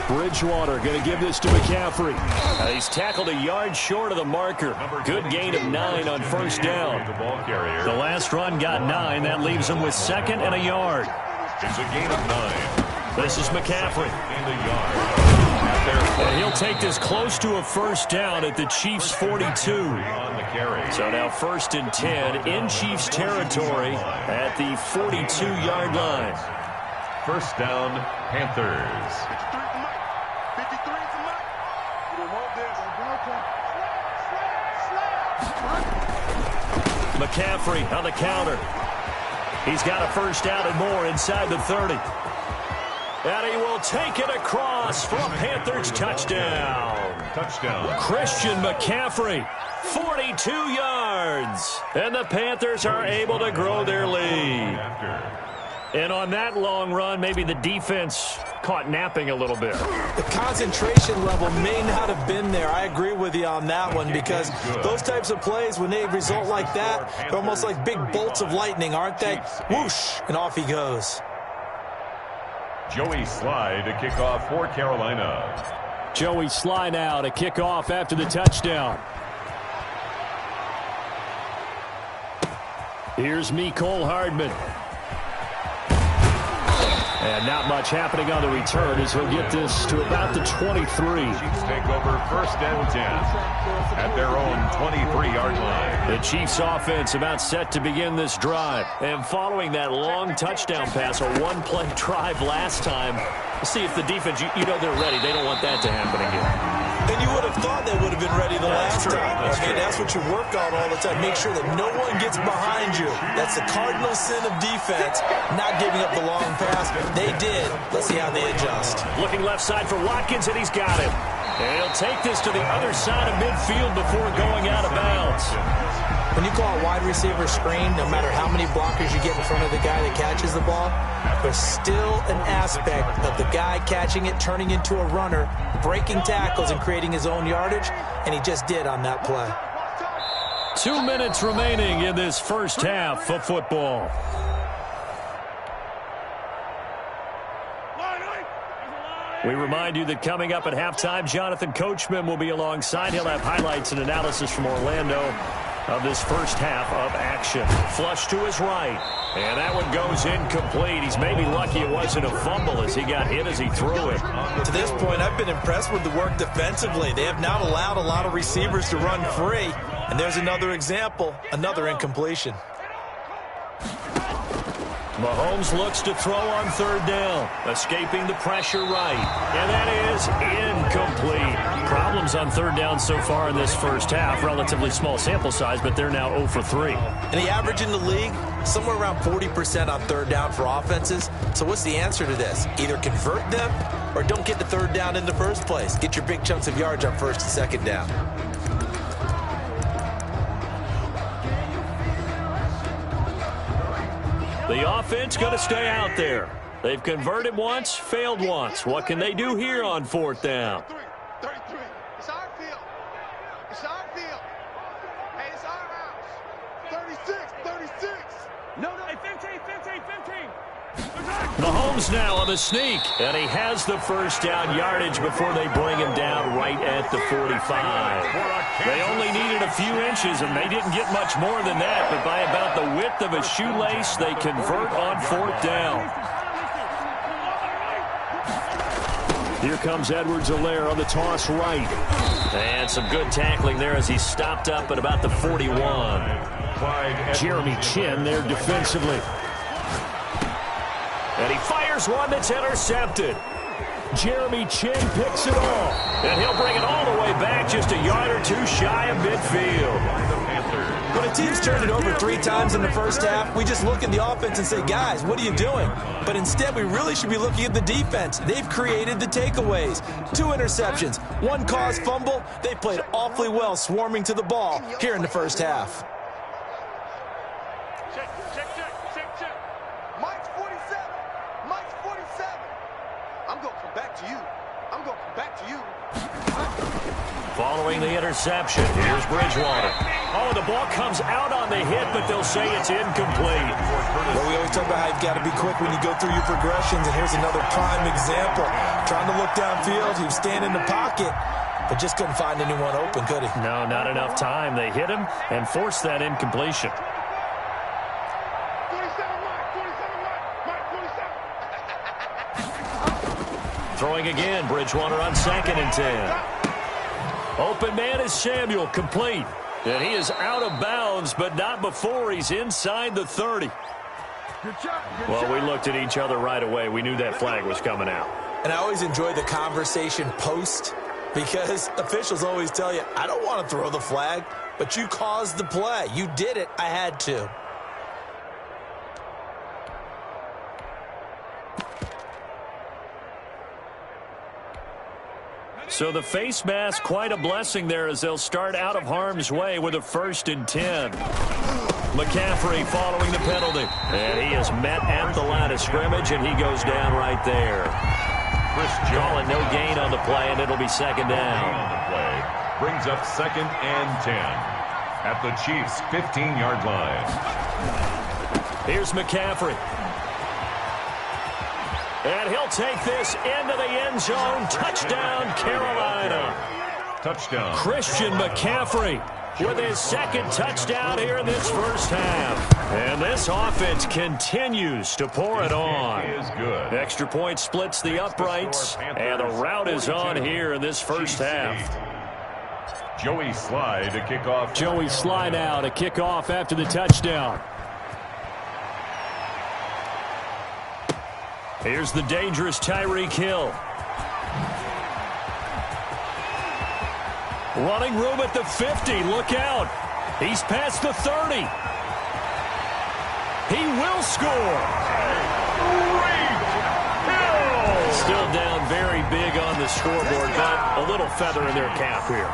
Bridgewater going to give this to McCaffrey. He's tackled a yard short of the marker. Good gain of 9 on first down. The last run got 9. That leaves him with 2nd and a yard. It's a gain of 9. This is McCaffrey. And a yard. And he'll take this close to a first down at the Chiefs' 42. So now 1st and 10 in Chiefs territory at the 42-yard line. First down, Panthers. McCaffrey on the counter. He's got a first down and more inside the 30. And he will take it across for a Panthers touchdown. Christian McCaffrey, 42 yards. And the Panthers are able to grow their lead. And on that long run, maybe the defense caught napping a little bit. The concentration level may not have been there. I agree with you on that one because those types of plays, when they result like that, they're almost like big bolts of lightning, aren't they? Whoosh, and off he goes. Joey Sly to kick off for Carolina. Joey Sly now to kick off after the touchdown. Here's Mecole Hardman. And not much happening on the return as he'll get this to about the 23. Chiefs take over 1st and 10 at their own 23-yard line. The Chiefs offense about set to begin this drive. And following that long touchdown pass, a one-play drive last time, see if the defense, you know they're ready. They don't want that to happen again. And you would have thought they would have been ready the last time. That's what you work on all the time. Make sure that no one gets behind you. That's the cardinal sin of defense, not giving up the long pass. They did. Let's see how they adjust. Looking left side for Watkins, and he's got him. And he'll take this to the other side of midfield before going out of bounds. When you call a wide receiver screen, no matter how many blockers you get in front of the guy that catches the ball, there's still an aspect of the guy catching it, turning into a runner, breaking tackles and creating his own yardage, and he just did on that play. 2 minutes remaining in this first half of football. We remind you that coming up at halftime, Jonathan Coachman will be alongside. He'll have highlights and analysis from Orlando of this first half of action. Flush to his right, and that one goes incomplete. He's maybe lucky it wasn't a fumble as he got hit as he threw it. To this point, I've been impressed with the work defensively. They have not allowed a lot of receivers to run free, and there's another example, another incompletion. Mahomes looks to throw on 3rd down, escaping the pressure right, and that is incomplete. Problems on 3rd down so far in this first half. Relatively small sample size, but they're now 0 for 3. And the average in the league, somewhere around 40% on 3rd down for offenses. So what's the answer to this? Either convert them or don't get to 3rd down in the first place. Get your big chunks of yards on 1st and 2nd down. The offense going to stay out there. They've converted once, failed once. What can they do here on 4th down? 33. It's our field. It's our field. Hey, it's our house. 36. No, 15. Mahomes now on the sneak, and he has the 1st down yardage before they bring him down right at the 45. They only needed a few inches, and they didn't get much more than that, but by about the width of a shoelace, they convert on 4th down. Here comes Edwards-Helaire on the toss right. And some good tackling there as he stopped up at about the 41. Jeremy Chin there defensively. And he fires one that's intercepted. Jeremy Chin picks it off. And he'll bring it all the way back just a yard or two shy of midfield. When a team's turned it over 3 times in the first half, we just look at the offense and say, guys, what are you doing? But instead, we really should be looking at the defense. They've created the takeaways. 2 interceptions, 1 caused fumble. They played awfully well swarming to the ball here in the first half. Check. Mike's 47. I'm going to come back to you. Following the interception, here's Bridgewater. Oh, the ball comes out on the hit, but they'll say it's incomplete. Well, we always talk about how you've got to be quick when you go through your progressions, and here's another prime example. Trying to look downfield, he was standing in the pocket, but just couldn't find anyone open, could he? No, not enough time. They hit him and forced that incompletion. 47. Throwing again, Bridgewater on 2nd and 10. Open man is Samuel, complete. And he is out of bounds, but not before he's inside the 30. Well, we looked at each other right away. We knew that flag was coming out. And I always enjoy the conversation post, because officials always tell you, I don't want to throw the flag, but you caused the play. You did it. I had to. So the face mask, quite a blessing there as they'll start out of harm's way with a 1st and 10. McCaffrey following the penalty. And he is met at the line of scrimmage, and he goes down right there. Chris Jones, no gain on the play, and it'll be 2nd down. On the play brings up 2nd and 10 at the Chiefs' 15-yard line. Here's McCaffrey. And he'll take this into the end zone. Touchdown, Carolina. Touchdown. Christian McCaffrey with his second touchdown here in this first half. And this offense continues to pour it on. Is good. Extra point splits the uprights, and the route is on here in this first half. Joey Slye to kick off. Joey Slye now to kick off after the touchdown. Here's the dangerous Tyreek Hill. Running room at the 50. Look out. He's past the 30. He will score. Still down very big on the scoreboard, but a little feather in their cap here.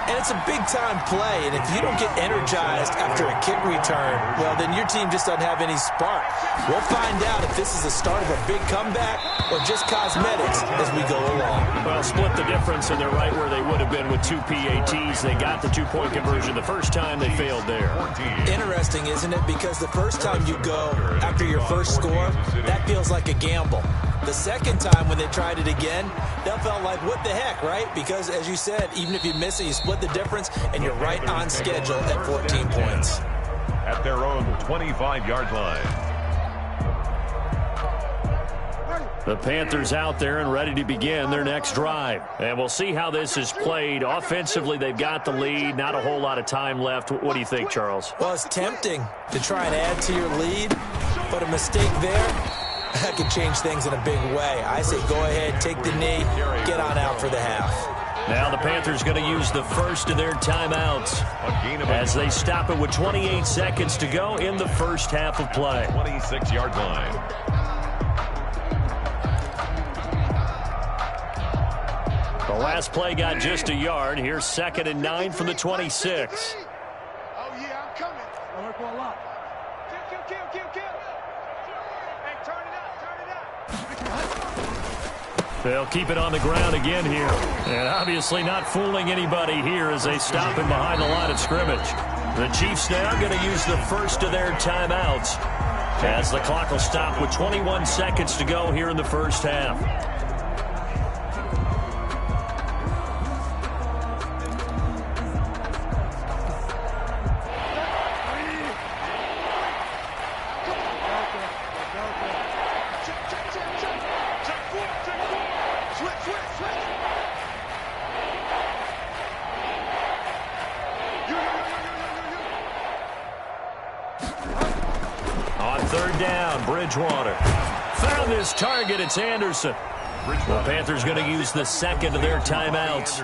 And it's a big-time play, and if you don't get energized after a kick return, well, then your team just doesn't have any spark. We'll find out if this is the start of a big comeback or just cosmetics as we go along. Well, split the difference, and they're right where they would have been with 2 PATs. They got the 2-point conversion the first time. They failed there. Interesting, isn't it? Because the first time you go after your first score, that feels like a gamble. The second time when they tried it again, that felt like, what the heck, right? Because, as you said, even if you miss it, you split the difference, and you're right on schedule at 14 points. At their own 25-yard line. The Panthers out there and ready to begin their next drive. And we'll see how this is played. Offensively, they've got the lead. Not a whole lot of time left. What do you think, Charles? Well, it's tempting to try and add to your lead, but a mistake there, that could change things in a big way. I say go ahead, take the knee, get on out for the half. Now the Panthers going to use the first of their timeouts as they stop it with 28 seconds to go in the first half of play. 26-yard line. The last play got just a yard. Here's 2nd and 9 from the 26. Oh, yeah, I'm coming. I work a lot. Kill. Hey, turn it up. They'll keep it on the ground again here. And obviously not fooling anybody here as they stop him behind the line of scrimmage. The Chiefs now going to use the first of their timeouts as the clock will stop with 21 seconds to go here in the first half. Bridgewater found his target. It's Anderson. The Panthers going to use the second of their timeouts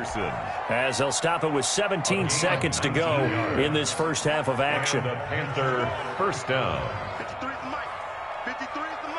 as they'll stop it with 17 seconds to go in this first half of action. The Panther first down. 53 is the mic. 53 is the mic.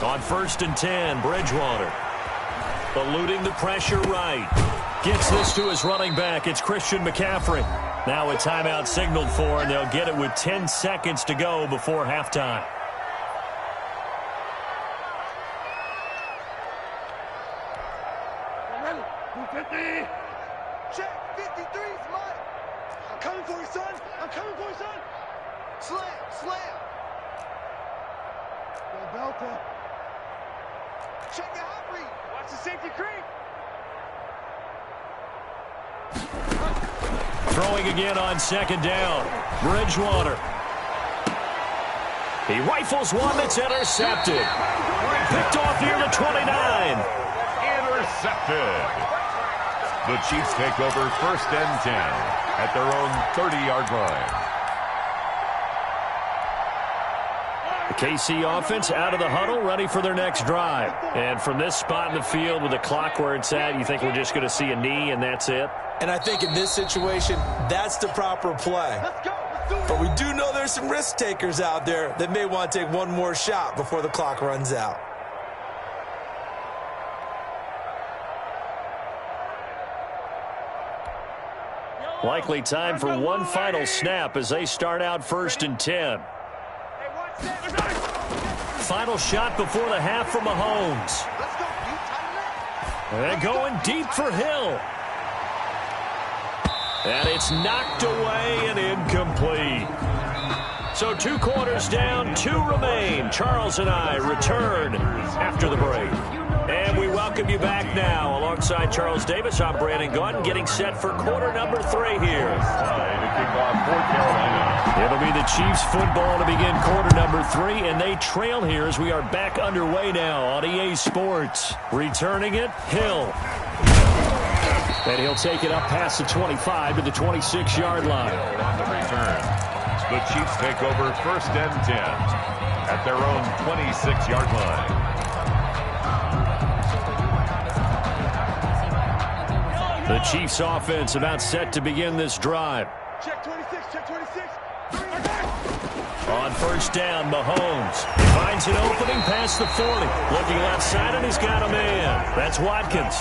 On 1st and 10, Bridgewater eluding the pressure right. Gets this to his running back. It's Christian McCaffrey. Now a timeout signaled for, and they'll get it with 10 seconds to go before halftime. Check, 53's mine. I'm coming for you, son. I'm coming for you, son. Slam. Yo, Delta. Check your hot read. Watch the safety creep. Throwing again on 2nd down. Bridgewater. He rifles one that's intercepted. Picked off near the 29. Intercepted. The Chiefs take over 1st and 10 at their own 30-yard line. The KC offense out of the huddle, ready for their next drive. And from this spot in the field with the clock where it's at, you think we're just going to see a knee and that's it? And I think in this situation, that's the proper play. But we do know there's some risk takers out there that may want to take one more shot before the clock runs out. Likely time for one final snap as they start out 1st and 10. Final shot before the half from Mahomes. And going deep for Hill. And it's knocked away and incomplete. So 2 quarters down, 2 remain. Charles and I return after the break. And we welcome you back now. Alongside Charles Davis, I'm Brandon Gaudin, getting set for quarter number 3 here. It'll be the Chiefs football to begin quarter number 3, and they trail here as we are back underway now on EA Sports. Returning it, Hill. And he'll take it up past the 25 to the 26-yard line. On the return, the Chiefs take over 1st and 10 at their own 26-yard line. The Chiefs offense about set to begin this drive. Check 26, check 26. On 1st down, Mahomes finds an opening past the 40. Looking left side, and he's got a man. That's Watkins.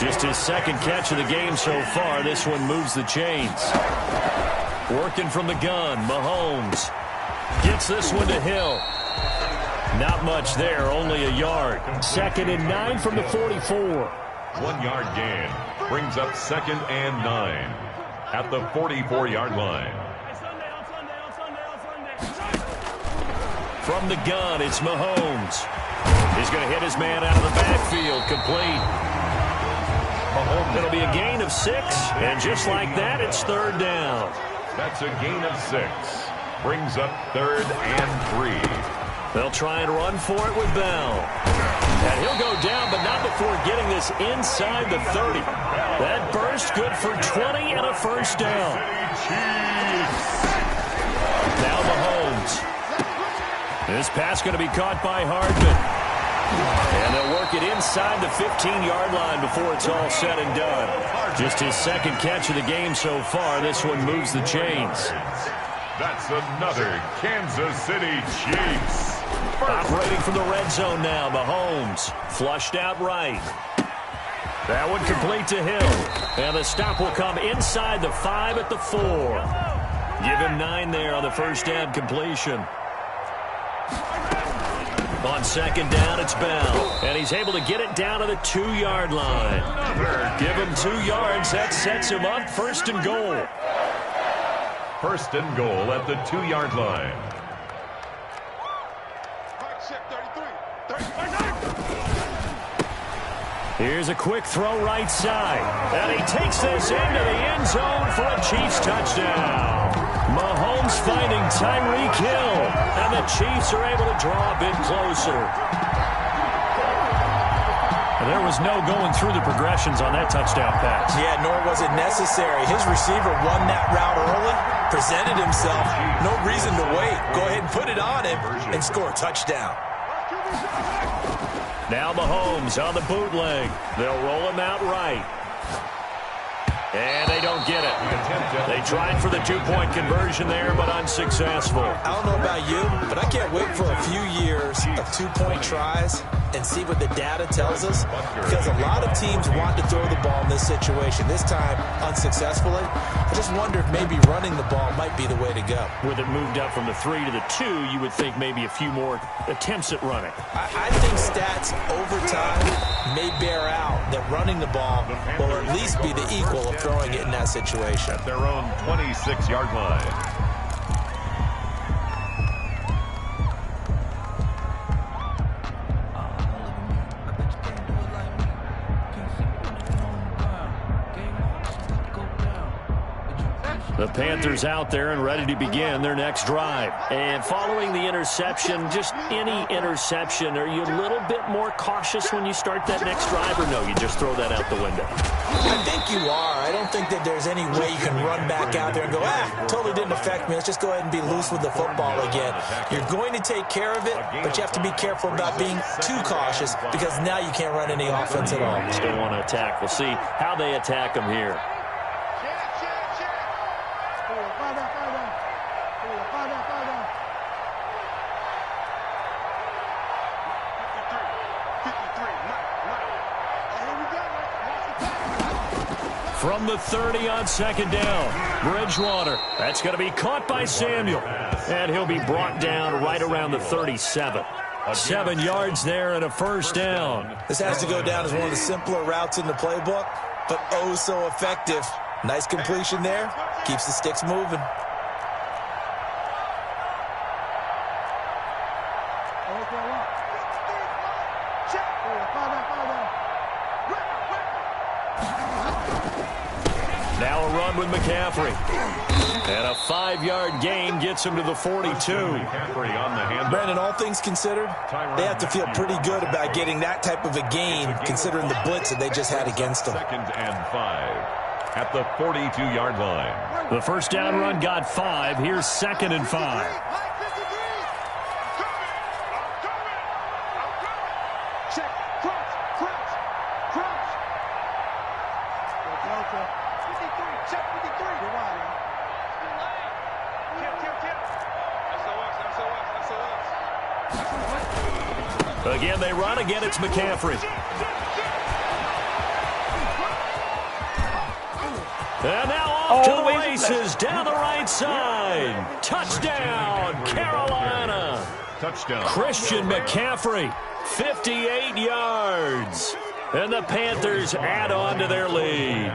Just his 2nd catch of the game so far. This one moves the chains. Working from the gun, Mahomes gets this one to Hill. Not much there, only a yard. 2nd and 9 from the 44. 1-yard gain brings up 2nd and 9 at the 44-yard line. From the gun, it's Mahomes. He's going to hit his man out of the backfield, complete. It'll be a gain of 6, and just like that, it's 3rd down. That's a gain of 6. Brings up 3rd and 3. They'll try and run for it with Bell. And he'll go down, but not before getting this inside the 30. That burst good for 20 and a 1st down. Now Mahomes. This pass going to be caught by Hardman. And they'll work it inside the 15-yard line before it's all said and done. Just his 2nd catch of the game so far. This one moves the chains. That's another Kansas City Chiefs. Operating from the red zone now, Mahomes. Flushed out right. That one complete to Hill. And the stop will come inside the 5 at the 4. Give him 9 there on the 1st down completion. On 2nd down, it's Bell. And he's able to get it down to the 2-yard line. Give him 2 yards. That sets him up 1st and goal. 1st and goal at the 2-yard line. Here's a quick throw right side. And he takes this into the end zone for a Chiefs touchdown. Mahomes finding Tyreek Hill. And the Chiefs are able to draw a bit closer. And there was no going through the progressions on that touchdown pass. Yeah, nor was it necessary. His receiver won that route early, presented himself. No reason to wait. Go ahead and put it on him and score a touchdown. Now Mahomes on the bootleg. They'll roll him out right. And they don't get it. They tried for the 2-point conversion there, but unsuccessful. I don't know about you, but I can't wait for a few years of 2-point tries and see what the data tells us, because a lot of teams want to throw the ball in this situation. This time, unsuccessfully. I just wonder if maybe running the ball might be the way to go. With it moved up from the 3 to the 2, you would think maybe a few more attempts at running. I think stats over time may bear out that running the ball will at least be the equal of throwing it in that situation. At their own 26-yard line. The Panthers out there and ready to begin their next drive. And following the interception, just any interception, are you a little bit more cautious when you start that next drive, or no, you just throw that out the window? I think you are. I don't think that there's any way you can run back out there and go, totally didn't affect me. Let's just go ahead and be loose with the football again. You're going to take care of it, but you have to be careful about being too cautious, because now you can't run any offense at all. Just don't want to attack. We'll see how they attack them here. From the 30 on second down. Bridgewater. That's going to be caught by Samuel. And he'll be brought down right around the 37. 7 yards there and a first down. This has to go down as one of the simpler routes in the playbook, but oh so effective. Nice completion there. Keeps the sticks moving. Now a run with McCaffrey. And a 5-yard gain gets him to the 42. Brandon, all things considered, they have to feel pretty good about getting that type of a gain, considering the blitz that they just had against them. 2nd and 5 at the 42-yard line. The first down run got 5. Here's 2nd and 5. Again, they run. Again, it's McCaffrey. And now off to the races down the right side. Touchdown, Carolina. Touchdown. Christian McCaffrey, 58 yards. And the Panthers add on to their lead.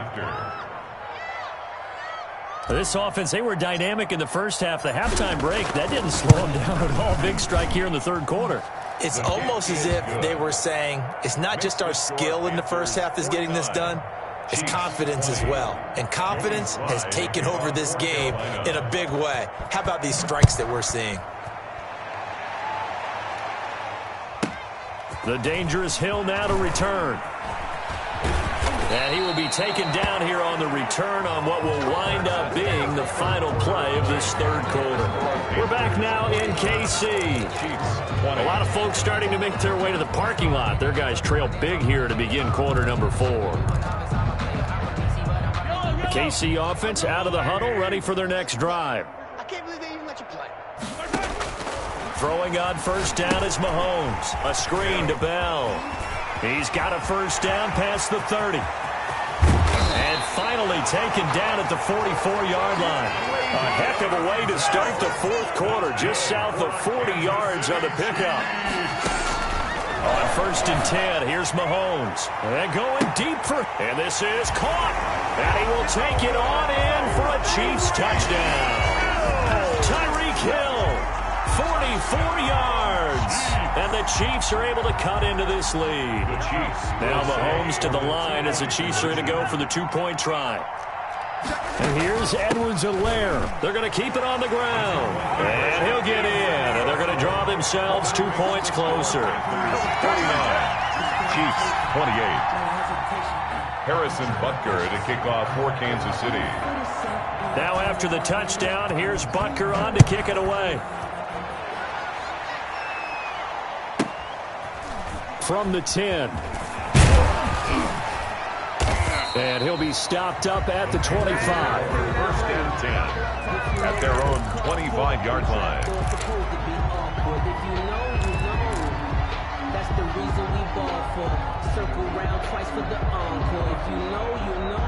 This offense, they were dynamic in the first half. The halftime break, that didn't slow them down at all. Big strike here in the third quarter. It's almost as if they were saying, it's not just our skill in the first half that's getting this done, it's confidence as well. And confidence has taken over this game in a big way. How about these strikes that we're seeing? The dangerous Hill now to return. And he will be taken down here on the return on what will wind up being the final play of this third quarter. We're back now in KC. A lot of folks starting to make their way to the parking lot. Their guys trail big here to begin quarter number 4. The KC offense out of the huddle, ready for their next drive. I can't believe they even let you play. Throwing on first down is Mahomes. A screen to Bell. He's got a first down past the 30. And finally taken down at the 44-yard line. A heck of a way to start the fourth quarter, just south of 40 yards on the pickup. On 1st and 10, here's Mahomes. And going deep for, and this is caught. And he will take it on in for a Chiefs touchdown. Tyreek Hill, 44 yards. And the Chiefs are able to cut into this lead. Now Mahomes to the line as the Chiefs are going to go for the 2-point try. And here's Edwards-Helaire. They're going to keep it on the ground. And he'll get in. And they're going to draw themselves 2 points closer. 39. Chiefs 28. Harrison Butker to kick off for Kansas City. Now after the touchdown, here's Butker on to kick it away. From the 10. And he'll be stopped up at the 25. 1st and 10 at their own 25-yard line. That's the reason we ball for. Circle round twice for the encore. If you know, you know.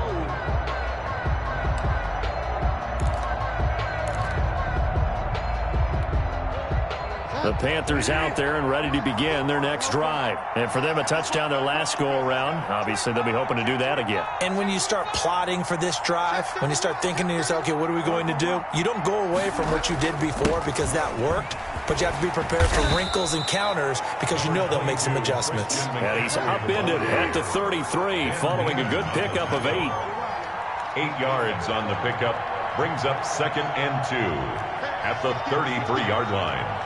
The Panthers out there and ready to begin their next drive. And for them, a touchdown their last go-around. Obviously, they'll be hoping to do that again. And when you start plotting for this drive, when you start thinking to yourself, okay, what are we going to do? You don't go away from what you did before because that worked, but you have to be prepared for wrinkles and counters because you know they'll make some adjustments. And he's upended at the 33 following a good pickup of 8. 8 yards on the pickup brings up 2nd and 2 at the 33-yard line.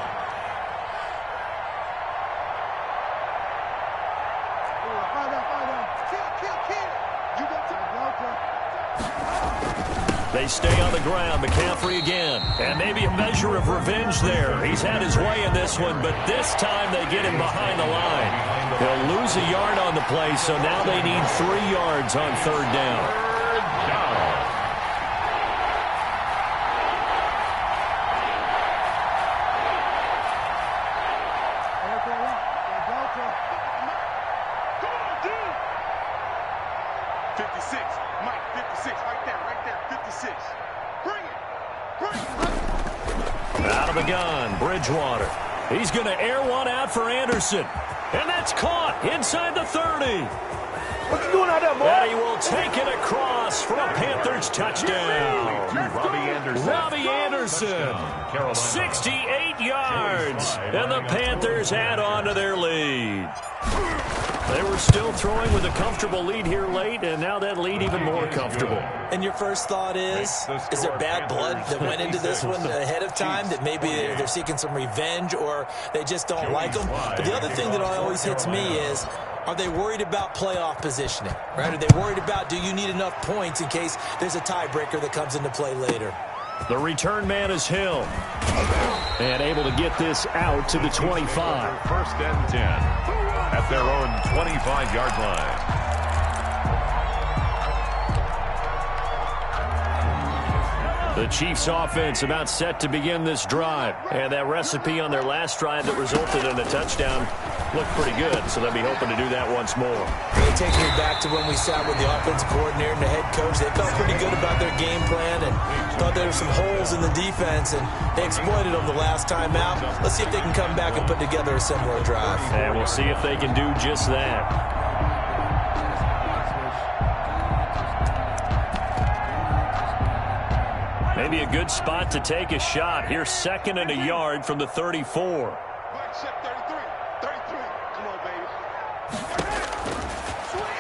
They stay on the ground. McCaffrey again. And maybe a measure of revenge there. He's had his way in this one, but this time they get him behind the line. They'll lose a yard on the play, so now they need 3 yards on 3rd down. Out of the gun, Bridgewater. He's going to air one out for Anderson. And that's caught inside the 30. What you doing out there, boy? And he will take it across for a Panthers touchdown. Robbie Anderson, 68 yards. And the Panthers add on to their lead. They were still throwing with a comfortable lead here late, and now that lead even more comfortable. And your first thought is there bad blood that went into this one ahead of time, that maybe they're seeking some revenge or they just don't like them? But the other thing that always hits me is, are they worried about playoff positioning, right? Are they worried about, do you need enough points in case there's a tiebreaker that comes into play later? The return man is Hill. And able to get this out to the 25. First and 10 at their own 25-yard line. The Chiefs offense about set to begin this drive. And that recipe on their last drive that resulted in a touchdown looked pretty good, so they'll be hoping to do that once more. It takes me back to when we sat with the offensive coordinator and the head coach. They felt pretty good about their game plan and thought there were some holes in the defense, and they exploited them the last time out. Let's see if they can come back and put together a similar drive. And we'll see if they can do just that. Maybe a good spot to take a shot. Here's 2nd and a yard from the 34.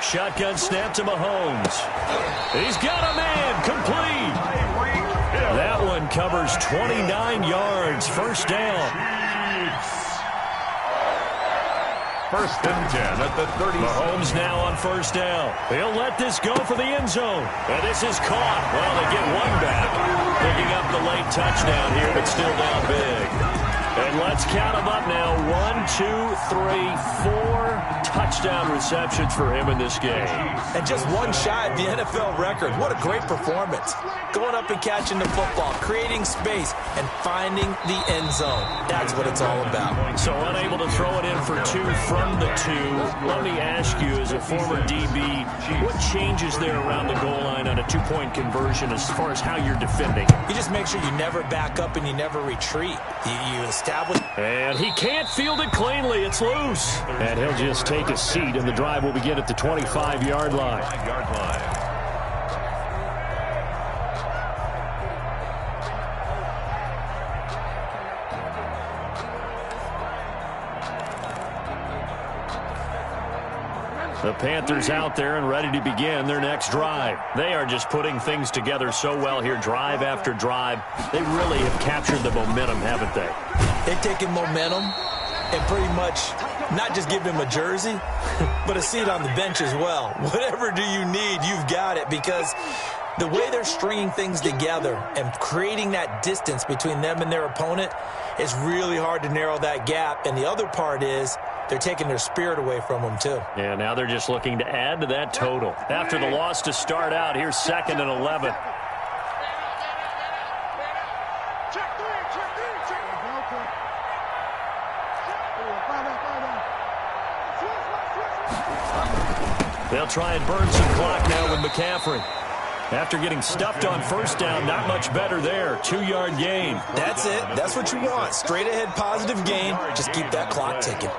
Shotgun snap to Mahomes. He's got a man, complete. That one covers 29 yards, first down. First and 10 at the 30. Mahomes now on first down. He'll let this go for the end zone. And this is caught. Well, they get one back. Picking up the late touchdown here, but still down big. And let's count them up now. 1, 2, 3, 4 touchdown receptions for him in this game. And just one shy of the NFL record. What a great performance. Going up and catching the football, creating space, and finding the end zone. That's what it's all about. So unable to throw it in for 2 from the 2. Let me ask you, as a former DB, what changes there around the goal line on a 2-point conversion as far as how you're defending? You just make sure you never back up and you never retreat. You establish. And he can't field it cleanly. It's loose. And he'll just take a seat, and the drive will begin at the 25-yard line. The Panthers out there and ready to begin their next drive. They are just putting things together so well here, drive after drive. They really have captured the momentum, haven't they? They've taken momentum and pretty much not just give him a jersey, but a seat on the bench as well. Whatever do you need, you've got it, because the way they're stringing things together and creating that distance between them and their opponent is really hard to narrow that gap. And the other part is they're taking their spirit away from them, too. Yeah, now they're just looking to add to that total. After the loss to start out, here's 2nd and 11. They'll try and burn some clock now with McCaffrey. After getting stuffed on first down, not much better there. 2-yard gain. That's it. That's what you want. Straight ahead positive gain. Just keep that clock ticking.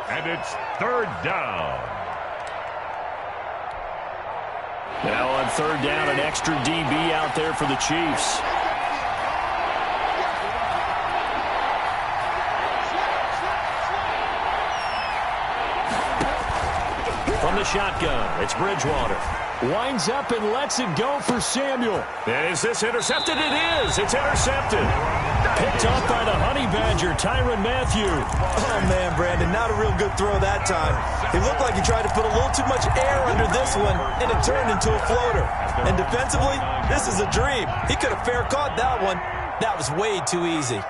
And it's 3rd down. Now on 3rd down, an extra DB out there for the Chiefs. From the shotgun, it's Bridgewater. Winds up and lets it go for Samuel. And is this intercepted? It is. It's intercepted. Picked off by the Honey Badger, Tyrann Mathieu. Oh, man, Brandon, not a real good throw that time. It looked like he tried to put a little too much air under this one, and it turned into a floater. And defensively, this is a dream. He could have fair caught that one. That was way too easy.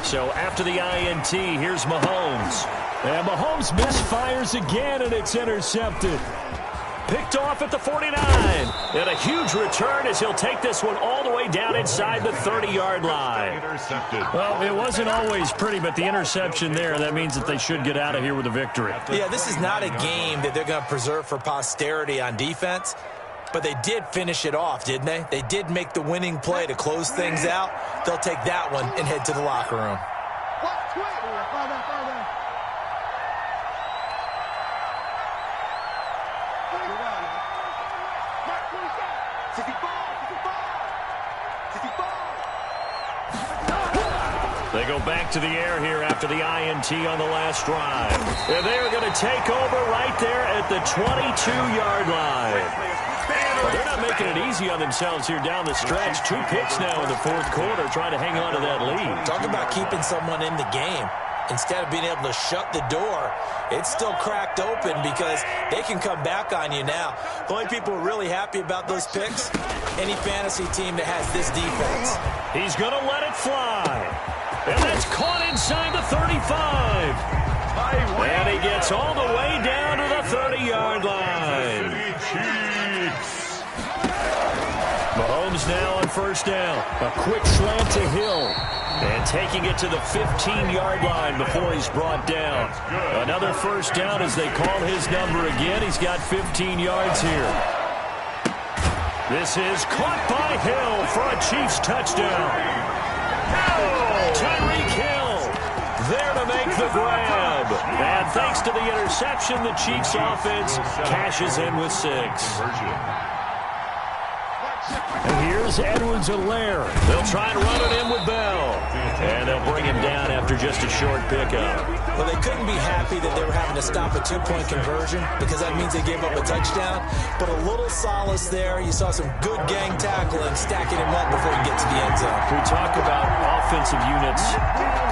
So after the INT, here's Mahomes. And Mahomes misfires again, and it's intercepted. Picked off at the 49. And a huge return as he'll take this one all the way down inside the 30-yard line. Intercepted. Well, it wasn't always pretty, but the interception there, that means that they should get out of here with a victory. Yeah, this is not a game that they're going to preserve for posterity on defense. But they did finish it off, didn't they? They did make the winning play to close things out. They'll take that one and head to the locker room. They go back to the air here after the INT on the last drive. And they're going to take over right there at the 22-yard line. Well, they're not making it easy on themselves here down the stretch. 2 picks now in the fourth quarter trying to hang on to that lead. Talk about keeping someone in the game. Instead of being able to shut the door, it's still cracked open because they can come back on you now. The only people who are really happy about those picks, any fantasy team that has this defense. He's going to let it fly. And that's caught inside the 35. And he gets all the way down to the 30-yard line. Mahomes now on first down. A quick slant to Hill. And taking it to the 15-yard line before he's brought down. Another first down as they call his number again. He's got 15 yards here. This is caught by Hill for a Chiefs touchdown. Tyreek Hill there to make the grab. And thanks to the interception, the Chiefs offense cashes in with 6. And here's Edwards-Helaire. They'll try and run it in with Bell. And they'll bring him down after just a short pickup. Well, they couldn't be happy that they were having to stop a 2-point conversion because that means they gave up a touchdown. But a little solace there. You saw some good gang tackling, stacking him up before he gets to the end zone. We talk about offensive units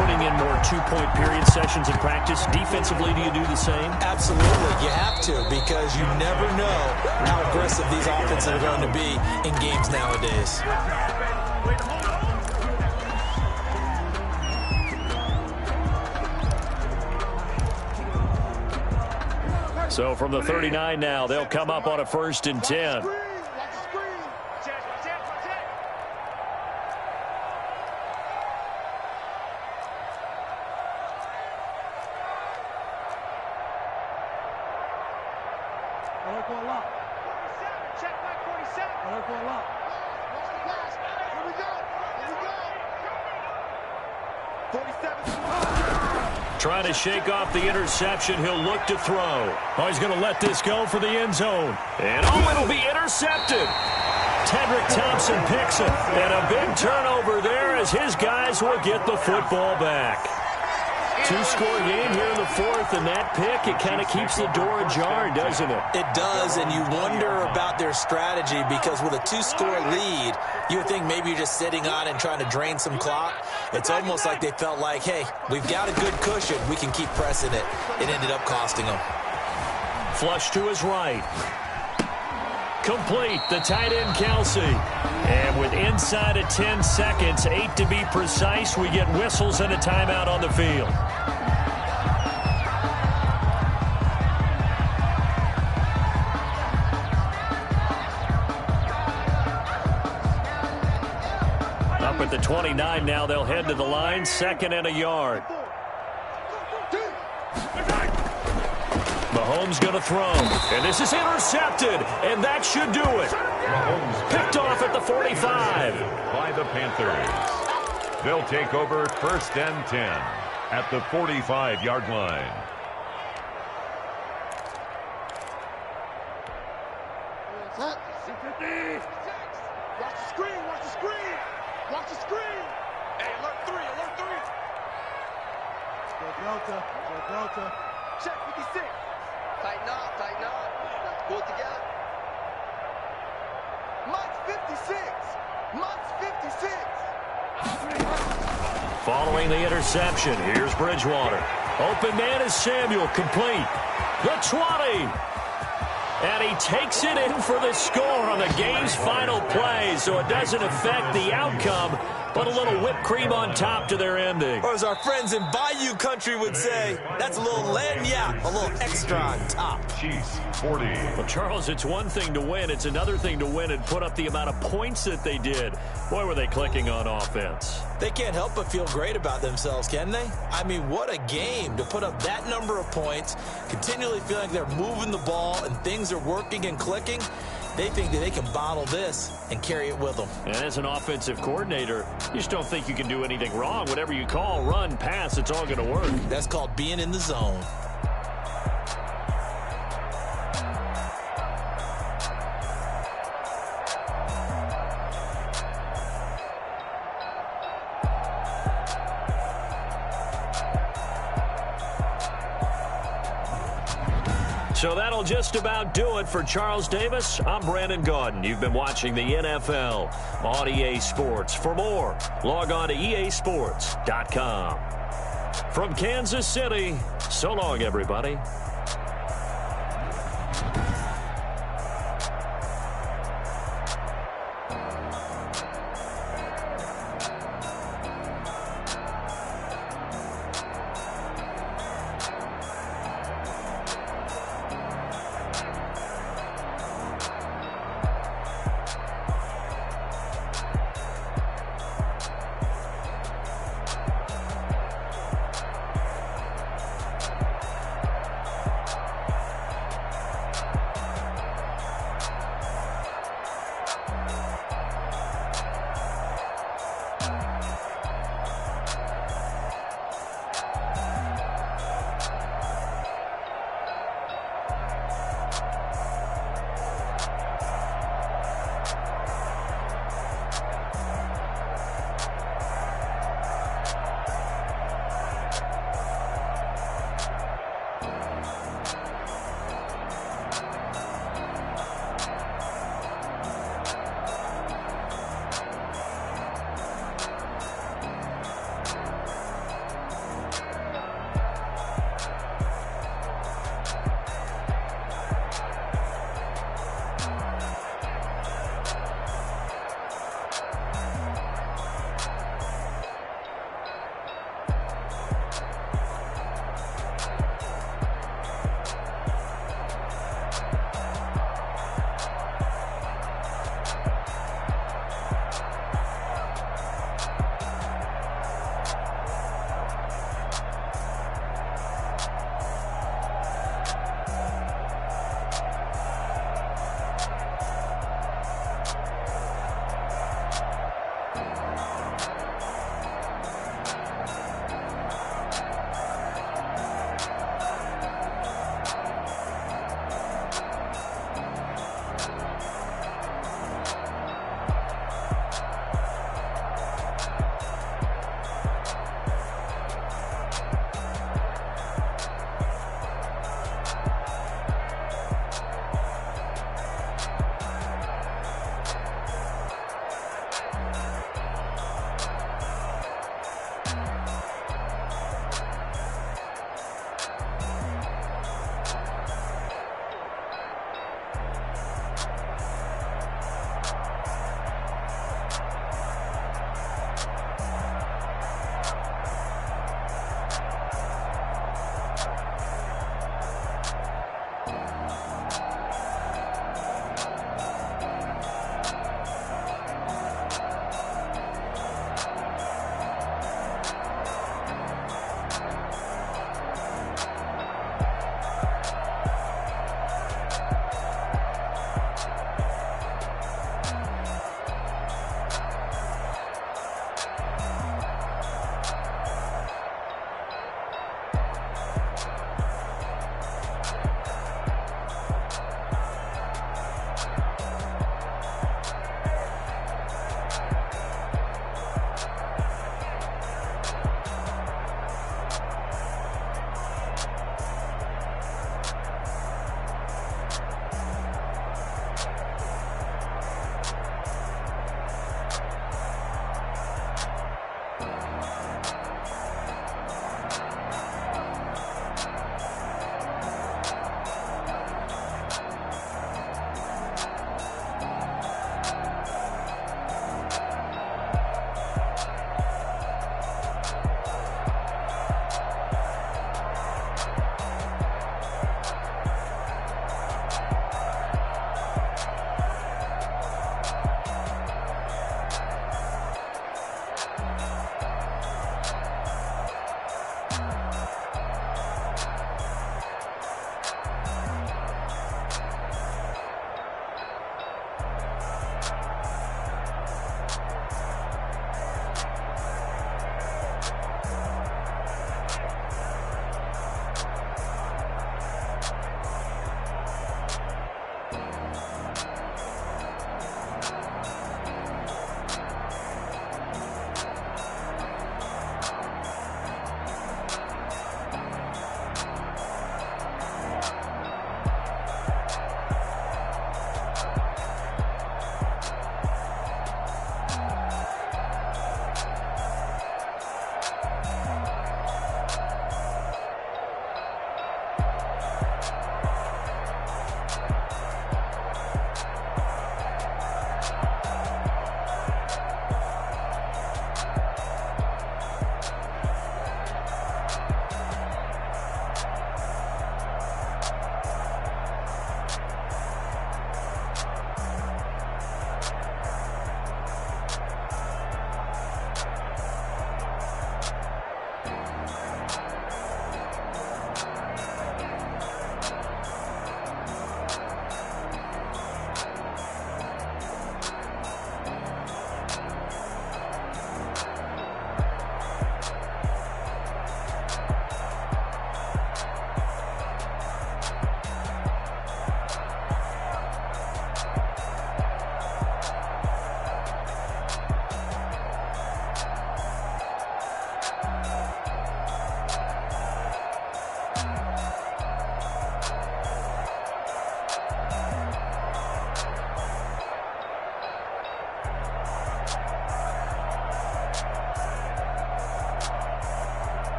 putting in more 2-point period sessions in practice. Defensively, do you do the same? Absolutely. You have to because you never know how aggressive these offenses are going to be in games nowadays. So from the 39 now, they'll come up on a 1st and 10. Trying to shake off the interception. He'll look to throw. Oh, he's going to let this go for the end zone. And it'll be intercepted. Tedrick Thompson picks it. And a big turnover there as his guys will get the football back. 2-score game here in the 4th, and that pick, it kind of keeps the door ajar, doesn't it? It does, and you wonder about their strategy because with a 2-score lead, you would think maybe you're just sitting on and trying to drain some clock. It's almost like they felt like, hey, we've got a good cushion. We can keep pressing it. It ended up costing them. Flush to his right. Complete, the tight end Kelsey. And with inside of 10 seconds, 8 to be precise, we get whistles and a timeout on the field. Up at the 29 now, they'll head to the line, 2nd and a yard. Mahomes going to throw, and this is intercepted, and that should do it. Mahomes picked off at the 45. By the Panthers. They'll take over 1st and 10 at the 45-yard line. Watch the screen, watch the screen. Watch the screen. Hey, alert 3, alert 3. Go Delta. Check 56. Tighten up. Pull it together. Mike's 56. Mike's 56. Following the interception, here's Bridgewater. Open man is Samuel, complete. The 20. And he takes it in for the score on the game's final play, so it doesn't affect the outcome, but a little whipped cream on top to their ending. Or as our friends in Bayou Country would say, that's a little lagniappe, a little extra on top. Chiefs 40. Well, Charles, it's one thing to win. It's another thing to win and put up the amount of points that they did. Boy, were they clicking on offense. They can't help but feel great about themselves, can they? I mean, what a game to put up that number of points, continually feeling like they're moving the ball and things are working and clicking. They think that they can bottle this and carry it with them. And as an offensive coordinator, you just don't think you can do anything wrong. Whatever you call, run, pass, it's all going to work. That's called being in the zone. So that'll just about do it for Charles Davis. I'm Brandon Gaudin. You've been watching the NFL on EA Sports. For more, log on to easports.com. From Kansas City, so long, everybody.